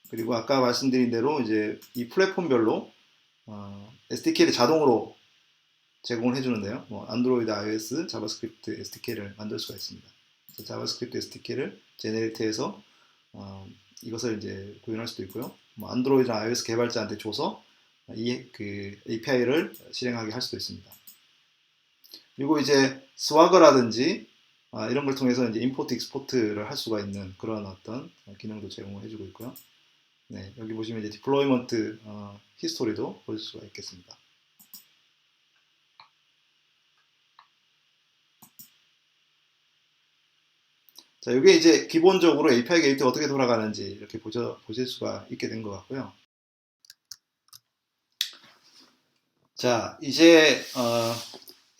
그리고 아까 말씀드린 대로 이제 이 플랫폼별로 SDK를 자동으로 제공을 해주는데요. 뭐 안드로이드, iOS, 자바스크립트 SDK를 만들 수가 있습니다. 그래서 자바스크립트 SDK를 제네레이트해서 이것을 이제 구현할 수도 있고요. 뭐 안드로이드나 iOS 개발자한테 줘서 이 그 API를 실행하게 할 수도 있습니다. 그리고 이제 스와거라든지 이런 걸 통해서 이제 임포트 익스포트를 할 수가 있는 그런 어떤 기능도 제공을 해주고 있고요. 네, 여기 보시면 이제 디플로이먼트 히스토리도 볼 수가 있겠습니다. 자, 이게 이제 기본적으로 API 게이트가 어떻게 돌아가는지 이렇게 보실 수가 있게 된 것 같고요. 자, 이제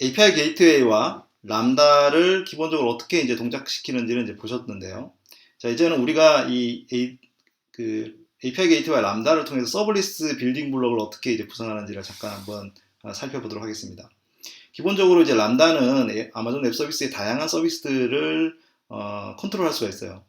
API 게이트웨이와 람다를 기본적으로 어떻게 이제 동작시키는지를 이제 보셨는데요. 자, 이제는 우리가 API 게이트웨이와 람다를 통해서 서블리스 빌딩 블록을 어떻게 이제 구성하는지를 잠깐 한번 살펴보도록 하겠습니다. 기본적으로 이제 람다는 아마존 웹 서비스의 다양한 서비스들을 컨트롤할 수가 있어요.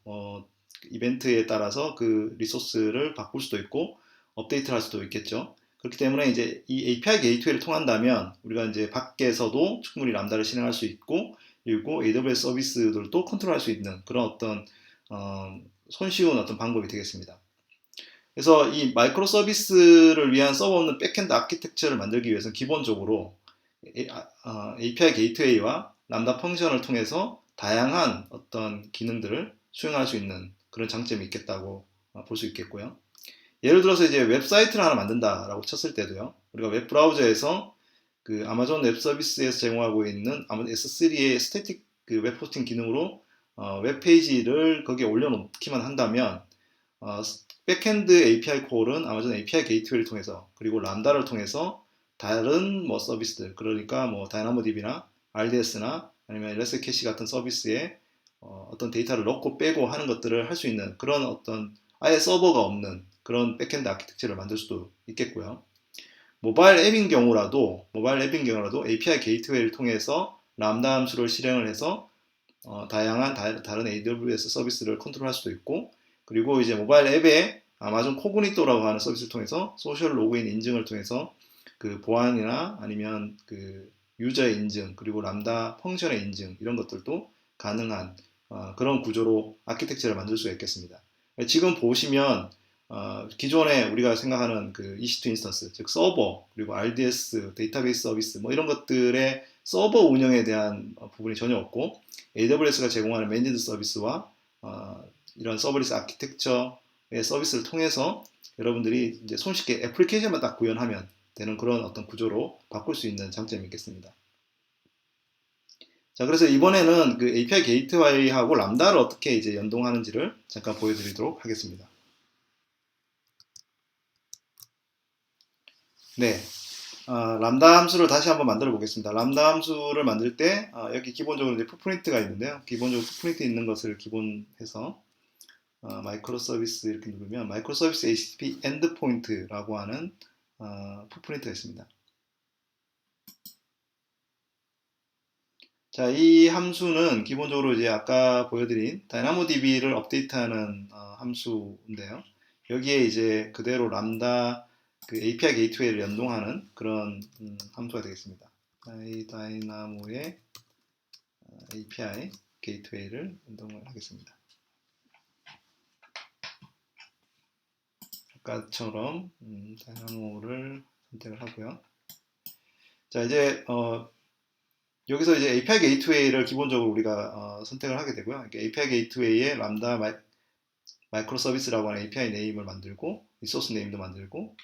이벤트에 따라서 그 리소스를 바꿀 수도 있고 업데이트를 할 수도 있겠죠. 그렇기 때문에 이제 이 API 게이트웨이를 통한다면 우리가 이제 밖에서도 충분히 람다를 실행할 수 있고 그리고 AWS 서비스들도 컨트롤할 수 있는 그런 어떤 손쉬운 어떤 방법이 되겠습니다. 그래서 이 마이크로 서비스를 위한 서버 없는 백엔드 아키텍처를 만들기 위해서는 기본적으로 API 게이트웨이와 람다 펑션을 통해서 다양한 어떤 기능들을 수행할 수 있는 그런 장점이 있겠다고 볼 수 있겠고요. 예를 들어서 이제 웹사이트를 하나 만든다라고 쳤을 때도요. 우리가 웹 브라우저에서 그 아마존 웹 서비스에서 제공하고 있는 S3의 스태틱 그 웹 호스팅 기능으로 웹 페이지를 거기에 올려놓기만 한다면 백엔드 API 콜은 아마존 API 게이트웨이를 통해서 그리고 람다를 통해서 다른 뭐 서비스들 그러니까 뭐 다이나모DB나 RDS나 아니면 엘레스 캐시 같은 서비스에 어떤 데이터를 넣고 빼고 하는 것들을 할 수 있는 그런 어떤 아예 서버가 없는 그런 백엔드 아키텍처를 만들 수도 있겠고요. 모바일 앱인 경우라도 API 게이트웨이를 통해서 람다 함수를 실행을 해서 다양한 다른 AWS 서비스를 컨트롤할 수도 있고 그리고 이제 모바일 앱에 아마존 코그니토라고 하는 서비스를 통해서 소셜 로그인 인증을 통해서 그 보안이나 아니면 그 유저의 인증 그리고 람다 펑션의 인증 이런 것들도 가능한 그런 구조로 아키텍처를 만들 수가 있겠습니다. 지금 보시면 기존에 우리가 생각하는 그 EC2 인스턴스, 즉 서버, 그리고 RDS, 데이터베이스 서비스 뭐 이런 것들의 서버 운영에 대한 부분이 전혀 없고 AWS가 제공하는 매니드 서비스와 이런 서버리스 아키텍처의 서비스를 통해서 여러분들이 이제 손쉽게 애플리케이션만 딱 구현하면 되는 그런 어떤 구조로 바꿀 수 있는 장점이 있겠습니다. 자, 그래서 이번에는 그 API 게이트웨이하고 람다를 어떻게 이제 연동하는지를 잠깐 보여드리도록 하겠습니다. 네. 람다 함수를 다시 한번 만들어 보겠습니다. 람다 함수를 만들 때 여기 기본적으로 이제 풋프린트가 있는데요. 기본적으로 풋프린트 있는 것을 기본해서 마이크로 서비스 이렇게 누르면 마이크로 서비스 HTTP 엔드포인트라고 하는 풋프린트가 있습니다. 자, 이 함수는 기본적으로 이제 아까 보여드린 다이나모DB를 업데이트하는 함수인데요. 여기에 이제 그대로 람다 그 API 게이트웨이를 연동하는 그런 함수가 되겠습니다. 다이나모의 API 게이트웨이를 연동을 하겠습니다. 아까처럼 다이나모를 선택을 하고요. 자, 이제 여기서 이제 API 게이트웨이를 기본적으로 우리가 선택을 하게 되고요. API 게이트웨이에 람다 마이크로 서비스라고 하는 API 네임을 만들고 리소스 네임도 만들고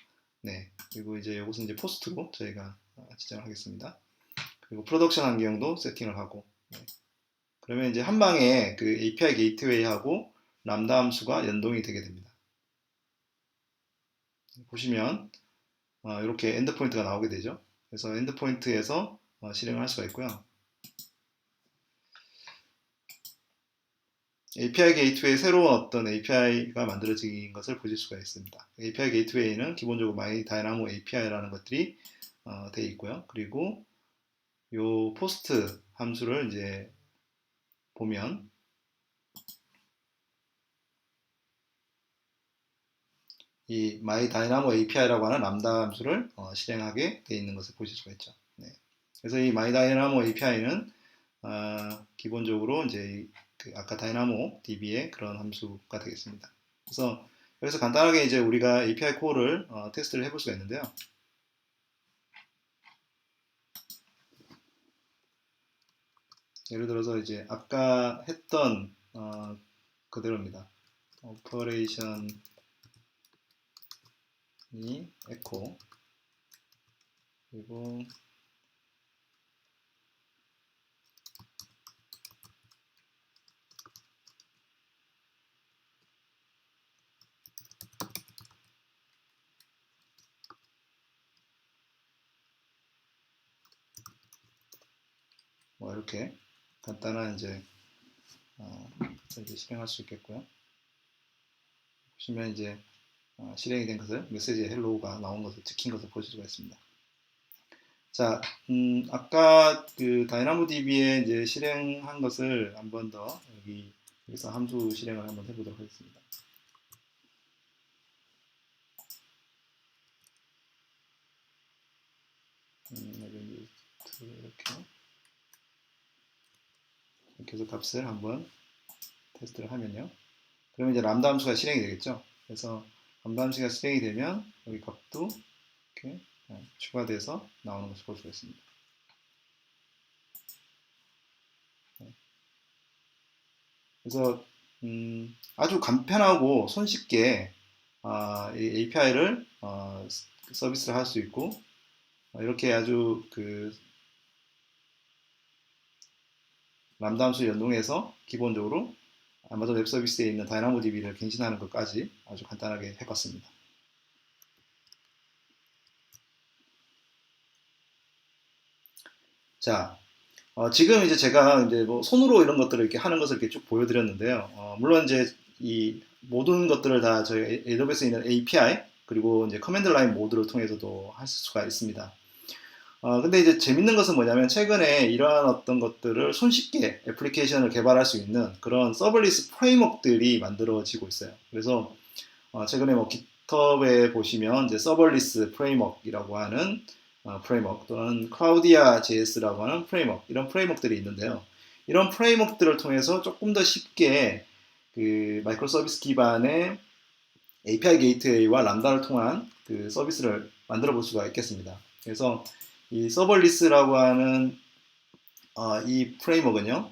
네, 그리고 이제 이것은 이제 포스트로 저희가 지정을 하겠습니다. 그리고 프로덕션 환경도 세팅을 하고 네. 그러면 이제 한 방에 그 API 게이트웨이하고 람다 함수가 연동이 되게 됩니다. 보시면 이렇게 엔드포인트가 나오게 되죠. 그래서 엔드포인트에서 실행을 할 수가 있고요. API 게이트웨이 새로운 어떤 API가 만들어진 것을 보실 수가 있습니다. API 게이트웨이는 기본적으로 마이 다이나모 API라는 것들이 되어 있고요. 그리고 요 포스트 함수를 이제 보면 이 my dynamo API라고 하는 람다 함수를 실행하게 되어 있는 것을 보실 수가 있죠. 네. 그래서 이 my dynamo API는 기본적으로 이제 그 아까 다이나모 DB의 그런 함수가 되겠습니다. 그래서 여기서 간단하게 이제 우리가 API 콜을 테스트를 해볼 수가 있는데요. 예를 들어서 이제 아까 했던 그대로입니다. 오퍼레이션이 에코 그리고 뭐 이렇게 간단한 이제 실행할 수 있겠고요. 보시면 이제 실행이 된 것을 메시지에 헬로우가 나온 것을 찍힌 것을 보실 수가 있습니다. 자, 아까 그 다이나모DB에 이제 실행한 것을 한 번 더 여기서 함수 실행을 한번 해보도록 하겠습니다. 이렇게 해서 값을 한번 테스트를 하면요. 그러면 이제 람다 함수가 실행이 되겠죠. 그래서 람다 함수가 실행이 되면 여기 값도 이렇게 추가돼서 나오는 것을 볼 수가 있습니다. 그래서 아주 간편하고 손쉽게 이 API를 서비스를 할 수 있고 이렇게 아주 그 람다 함수 연동해서 기본적으로 아마존 웹 서비스에 있는 다이나모DB를 갱신하는 것까지 아주 간단하게 해봤습니다. 자, 지금 이제 제가 이제 뭐 손으로 이런 것들을 이렇게 하는 것을 이렇게 쭉 보여드렸는데요. 물론 이제 이 모든 것들을 다 저희 AWS에 있는 API 그리고 이제 커맨드 라인 모드를 통해서도 할 수가 있습니다. 근데 이제 재밌는 것은 뭐냐면 최근에 이러한 어떤 것들을 손쉽게 애플리케이션을 개발할 수 있는 그런 서블리스 프레임워크들이 만들어지고 있어요. 그래서 최근에 뭐 GitHub에 보시면 이제 서블리스 프레임워크이라고 하는 프레임워크 또는 클라우디아 JS라고 하는 프레임워크 이런 프레임워크들이 있는데요. 이런 프레임워크들을 통해서 조금 더 쉽게 그 마이크로 서비스 기반의 API 게이트웨이와 람다를 통한 그 서비스를 만들어 볼 수가 있겠습니다. 그래서 이 서벌리스라고 하는 이 프레임워크는요,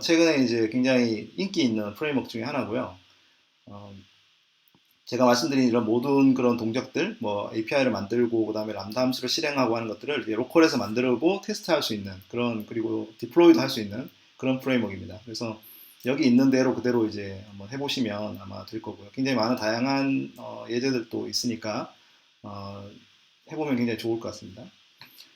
최근에 이제 굉장히 인기 있는 프레임워크 중에 하나고요. 어, 제가 말씀드린 이런 모든 그런 동작들, 뭐 API를 만들고 그다음에 람다 함수를 실행하고 하는 것들을 로컬에서 만들고 테스트할 수 있는 그런 그리고 디플로이도 할 수 있는 그런 프레임워크입니다. 그래서 여기 있는 대로 그대로 이제 한번 해보시면 아마 될 거고요. 굉장히 많은 다양한 예제들도 있으니까 해보면 굉장히 좋을 것 같습니다.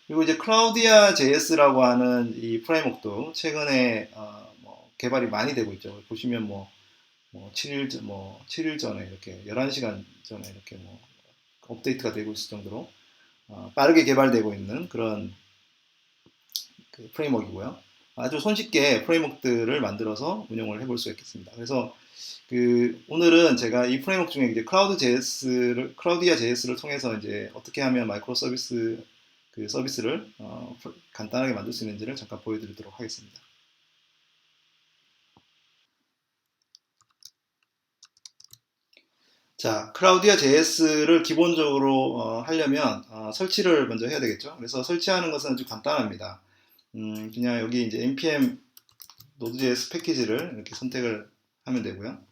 그리고 이제 클라우디아 JS라고 하는 이 프레임워크도 최근에 뭐 개발이 많이 되고 있죠. 보시면 뭐 7일 뭐 7일 전에 이렇게 11시간 전에 이렇게 뭐 업데이트가 되고 있을 정도로 빠르게 개발되고 있는 그런 그 프레임워크이고요. 아주 손쉽게 프레임워크들을 만들어서 운영을 해볼 수 있겠습니다. 그래서 그 오늘은 제가 이 프레임워크 중에 이제 클라우디아 JS를 통해서 이제 어떻게 하면 마이크로 서비스 그 서비스를 간단하게 만들 수 있는지를 잠깐 보여드리도록 하겠습니다. 자, 클라우디아 JS를 기본적으로 하려면 설치를 먼저 해야 되겠죠. 그래서 설치하는 것은 아주 간단합니다. 그냥 여기 이제 npm Node.js 패키지를 이렇게 선택을 하면 되고요.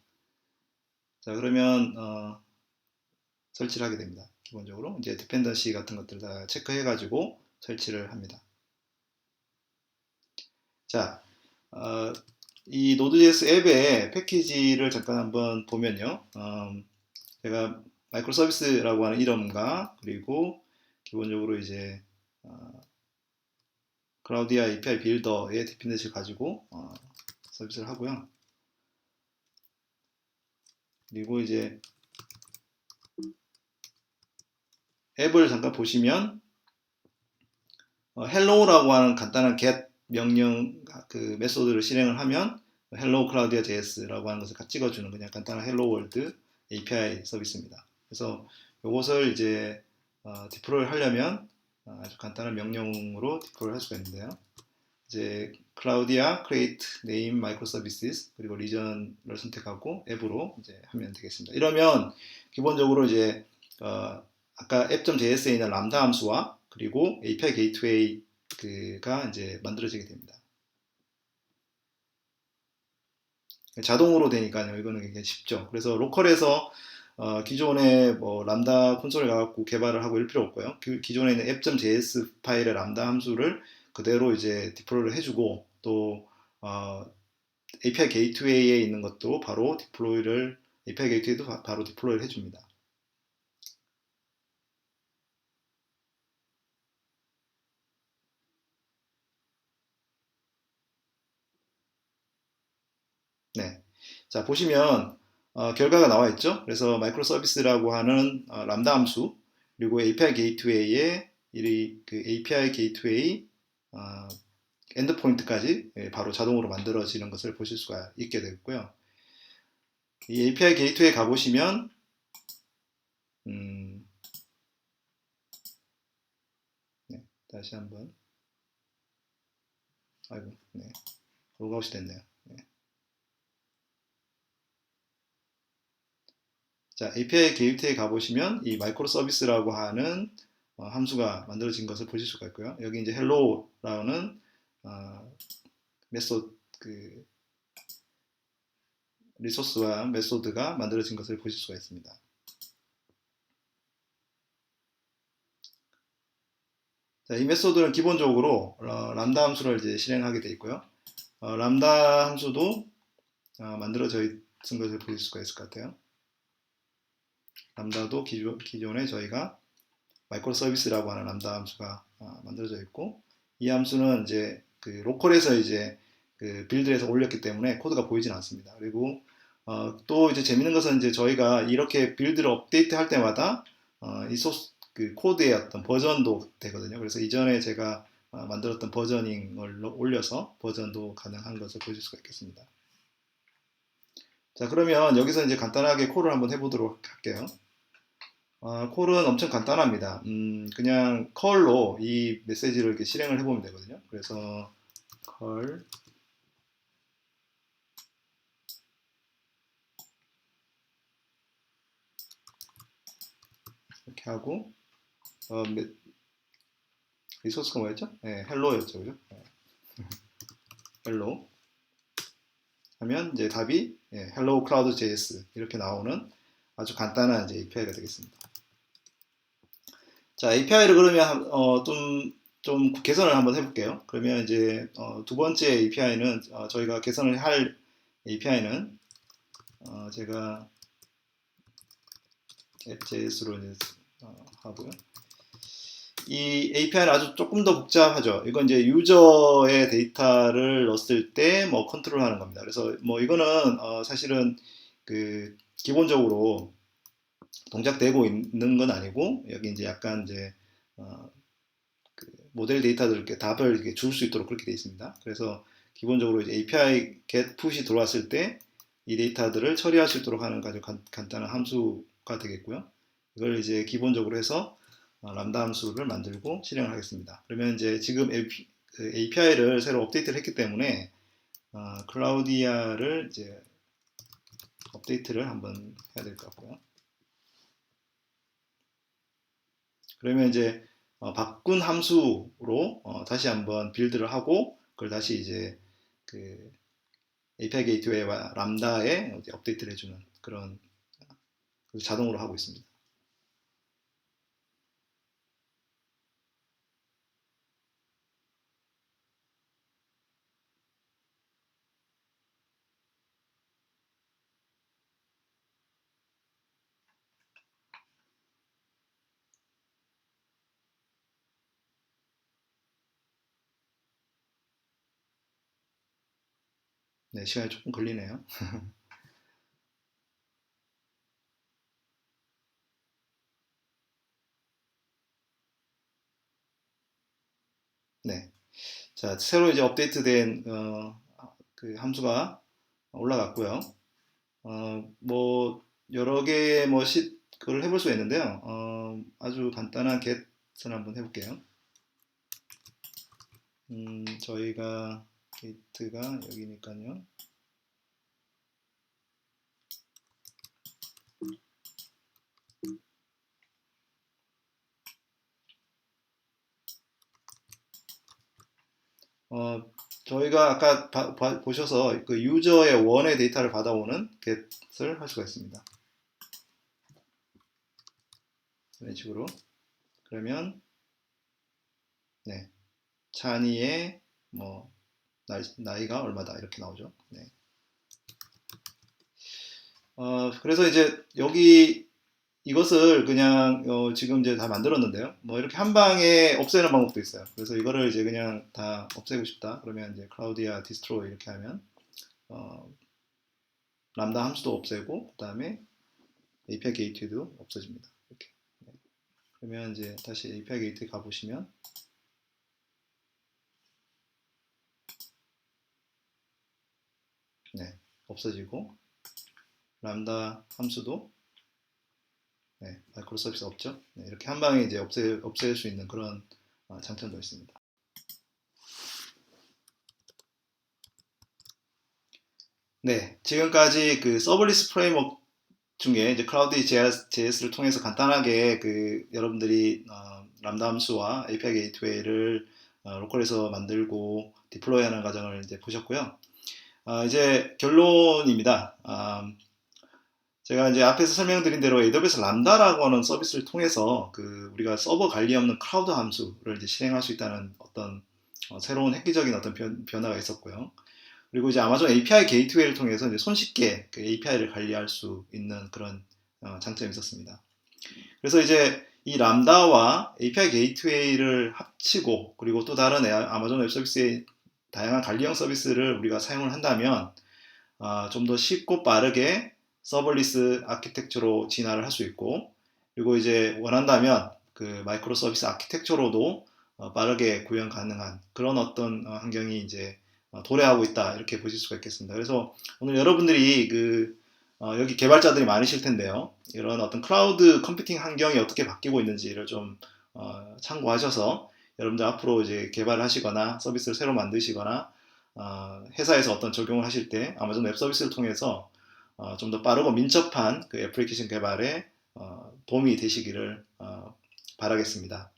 자, 그러면 설치를 하게 됩니다. 기본적으로 이제 디펜던시 같은 것들 다 체크해가지고 설치를 합니다. 자, 이 Node.js 앱의 패키지를 잠깐 한번 보면요. 제가 마이크로 서비스라고 하는 이름과 그리고 기본적으로 이제 클라우디아 API 빌더의 디펜던시를 가지고 서비스를 하고요. 그리고 이제 앱을 잠깐 보시면 hello라고 하는 간단한 get 명령 그 메소드를 실행을 하면 hello 클라우디아 JS라고 하는 것을 찍어주는 그냥 간단한 hello world API 서비스입니다. 그래서 이것을 이제 디플로이 하려면 아주 간단한 명령으로 디플로이 할 수가 있는데요. 이제 클라우디아 create name microservices 그리고 리전을 선택하고 앱으로 이제 하면 되겠습니다. 이러면 기본적으로 이제 아까 app.js에 있는 람다 함수와 그리고 API 게이트웨이가 이제 만들어지게 됩니다. 자동으로 되니까요. 이거는 굉장히 쉽죠. 그래서 로컬에서 기존에 뭐 람다 콘솔에 가갖고 개발을 하고 일 필요 없고요. 그 기존에 있는 app.js 파일의 람다 함수를 그대로 이제 디플로이를 해주고 또 API 게이트웨이에 있는 것도 바로 디플로이를 API 게이트웨이도 바로 디플로이를 해줍니다. 네. 자, 보시면 결과가 나와 있죠. 그래서 마이크로 서비스라고 하는 람다 함수 그리고 API 게이트웨이의 그 API 게이트웨이 엔드포인트까지 바로 자동으로 만들어지는 것을 보실 수가 있게 되고요. 이 API 게이트웨이 가보시면 네, 다시 한번 아이고 네, 로그아웃이 됐네요. 네. 자, API 게이트웨이 가보시면 이 마이크로 서비스라고 하는 함수가 만들어진 것을 보실 수가 있고요. 여기 이제 hello라는 메소드 그 리소스와 메소드가 만들어진 것을 보실 수가 있습니다. 자, 이 메소드는 기본적으로 람다 함수를 이제 실행하게 되어 있고요. 람다 함수도 만들어져 있는 것을 보실 수가 있을 것 같아요. 람다도 기존에 저희가 마이크로 서비스라고 하는 람다 함수가 만들어져 있고, 이 함수는 이제 그 로컬에서 이제 그 빌드에서 올렸기 때문에 코드가 보이진 않습니다. 그리고 또 이제 재밌는 것은 이제 저희가 이렇게 빌드를 업데이트 할 때마다 이 소스 그 코드의 어떤 버전도 되거든요. 그래서 이전에 제가 만들었던 버저닝을 올려서 버전도 가능한 것을 보실 수가 있겠습니다. 자, 그러면 여기서 이제 간단하게 콜을 한번 해보도록 할게요. 콜은 엄청 간단합니다. 그냥 컬로 이 메시지를 이렇게 실행을 해보면 되거든요. 그래서 컬 이렇게 하고 리소스가 뭐였죠? 네, 헬로였죠, 그죠? 네. 헬로 하면 이제 답이 헬로 클라우드 JS 이렇게 나오는 아주 간단한 이제 API가 되겠습니다. 자, API를 그러면 좀 개선을 한번 해볼게요. 그러면 이제 두 번째 API는 저희가 개선을 할 API는 제가 app.js로 이제 하고요. 이 API는 아주 조금 더 복잡하죠. 이건 이제 유저의 데이터를 넣었을 때 뭐 컨트롤하는 겁니다. 그래서 뭐 이거는 사실은 그 기본적으로 동작되고 있는 건 아니고, 여기 이제 약간 이제 그 모델 데이터들 이렇게 답을 이렇게 줄 수 있도록 그렇게 되어 있습니다. 그래서 기본적으로 이제 API get 푸시 들어왔을 때 이 데이터들을 처리할 수 있도록 하는 아주 간단한 함수가 되겠고요. 이걸 이제 기본적으로 해서 람다 함수를 만들고 실행을 하겠습니다. 그러면 이제 지금 API를 새로 업데이트를 했기 때문에 클라우디아를 이제 업데이트를 한번 해야 될 것 같고요. 그러면 이제 바꾼 함수로 다시 한번 빌드를 하고, 그걸 다시 이제 그 API 게이트웨이와 람다에 업데이트를 해주는 그런 자동으로 하고 있습니다. 네, 시간이 조금 걸리네요. 네. 자, 새로 이제 업데이트된 그 함수가 올라갔고요. 뭐 여러 개의 뭐 그걸 해볼 수가 있는데요. 아주 간단한 get을 한번 해볼게요. 저희가 게이트가 여기니까요. 저희가 아까 보셔서 그 유저의 원의 데이터를 받아오는 get을 할 수가 있습니다. 이런 식으로. 그러면 네, 찬이의 뭐 나이가 얼마다 이렇게 나오죠. 네. 그래서 이제 여기 이것을 그냥 지금 이제 다 만들었는데요. 뭐 이렇게 한 방에 없애는 방법도 있어요. 그래서 이거를 이제 그냥 다 없애고 싶다. 그러면 이제 클라우디아 디스트로이 이렇게 하면 어, 람다 함수도 없애고 그다음에 API 게이트도 없어집니다. 이렇게. 네. 그러면 이제 다시 API 게이트에 가보시면 네, 없어지고 람다 함수도 네, 마이크로 서비스 없죠. 네, 이렇게 한 방에 이제 없앨 수 있는 그런 장점도 있습니다. 네, 지금까지 그 서블리스 프레임워크 중에 이제 클라우드 JS를 통해서 간단하게 그 여러분들이 람다 함수와 API 게이트웨이를 로컬에서 만들고 디플로이하는 과정을 이제 보셨고요. 이제 결론입니다. 제가 이제 앞에서 설명드린 대로 AWS 람다라고 하는 서비스를 통해서 우리가 서버 관리 없는 클라우드 함수를 이제 실행할 수 있다는 어떤 새로운 획기적인 어떤 변화가 있었고요. 그리고 이제 아마존 API 게이트웨이를 통해서 이제 손쉽게 그 API를 관리할 수 있는 그런 장점이 있었습니다. 그래서 이제 이 람다와 API 게이트웨이를 합치고 그리고 또 다른 아마존 웹 서비스의 다양한 관리형 서비스를 우리가 사용을 한다면 좀 더 쉽고 빠르게 서버리스 아키텍처로 진화를 할 수 있고 그리고 이제 원한다면 그 마이크로 서비스 아키텍처로도 빠르게 구현 가능한 그런 어떤 환경이 이제 도래하고 있다 이렇게 보실 수가 있겠습니다. 그래서 오늘 여러분들이 여기 개발자들이 많으실 텐데요. 이런 어떤 클라우드 컴퓨팅 환경이 어떻게 바뀌고 있는지를 좀 참고하셔서 여러분들 앞으로 이제 개발을 하시거나 서비스를 새로 만드시거나 회사에서 어떤 적용을 하실 때 아마존 웹 서비스를 통해서 좀 더 빠르고 민첩한 그 애플리케이션 개발에 도움이 되시기를 바라겠습니다.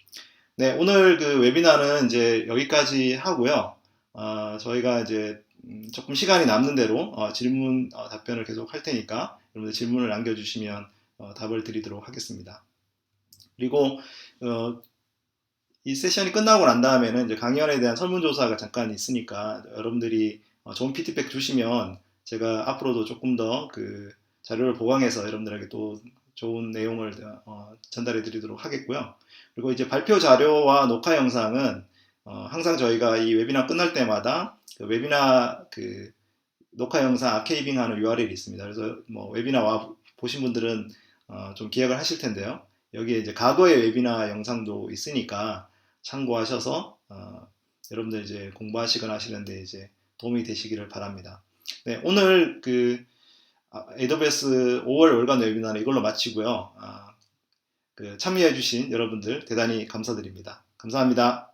네, 오늘 그 웨비나는 이제 여기까지 하고요. 저희가 이제 조금 시간이 남는 대로 질문 답변을 계속 할 테니까 여러분들 질문을 남겨주시면 답을 드리도록 하겠습니다. 그리고 이 세션이 끝나고 난 다음에는 이제 강연에 대한 설문조사가 잠깐 있으니까 여러분들이 좋은 피드백 주시면 제가 앞으로도 조금 더 그 자료를 보강해서 여러분들에게 또 좋은 내용을 전달해 드리도록 하겠고요. 그리고 이제 발표 자료와 녹화 영상은 항상 저희가 이 웨비나 끝날 때마다 그 웨비나 그 녹화 영상 아카이빙 하는 URL이 있습니다. 그래서 뭐 웨비나 와 보신 분들은 좀 기억을 하실 텐데요. 여기에 이제 과거의 웨비나 영상도 있으니까 참고하셔서 여러분들 이제 공부하시거나 하시는데 이제 도움이 되시기를 바랍니다. 네, 오늘 AWS 5월 월간 웨비나는 이걸로 마치고요. 참여해주신 여러분들 대단히 감사드립니다. 감사합니다.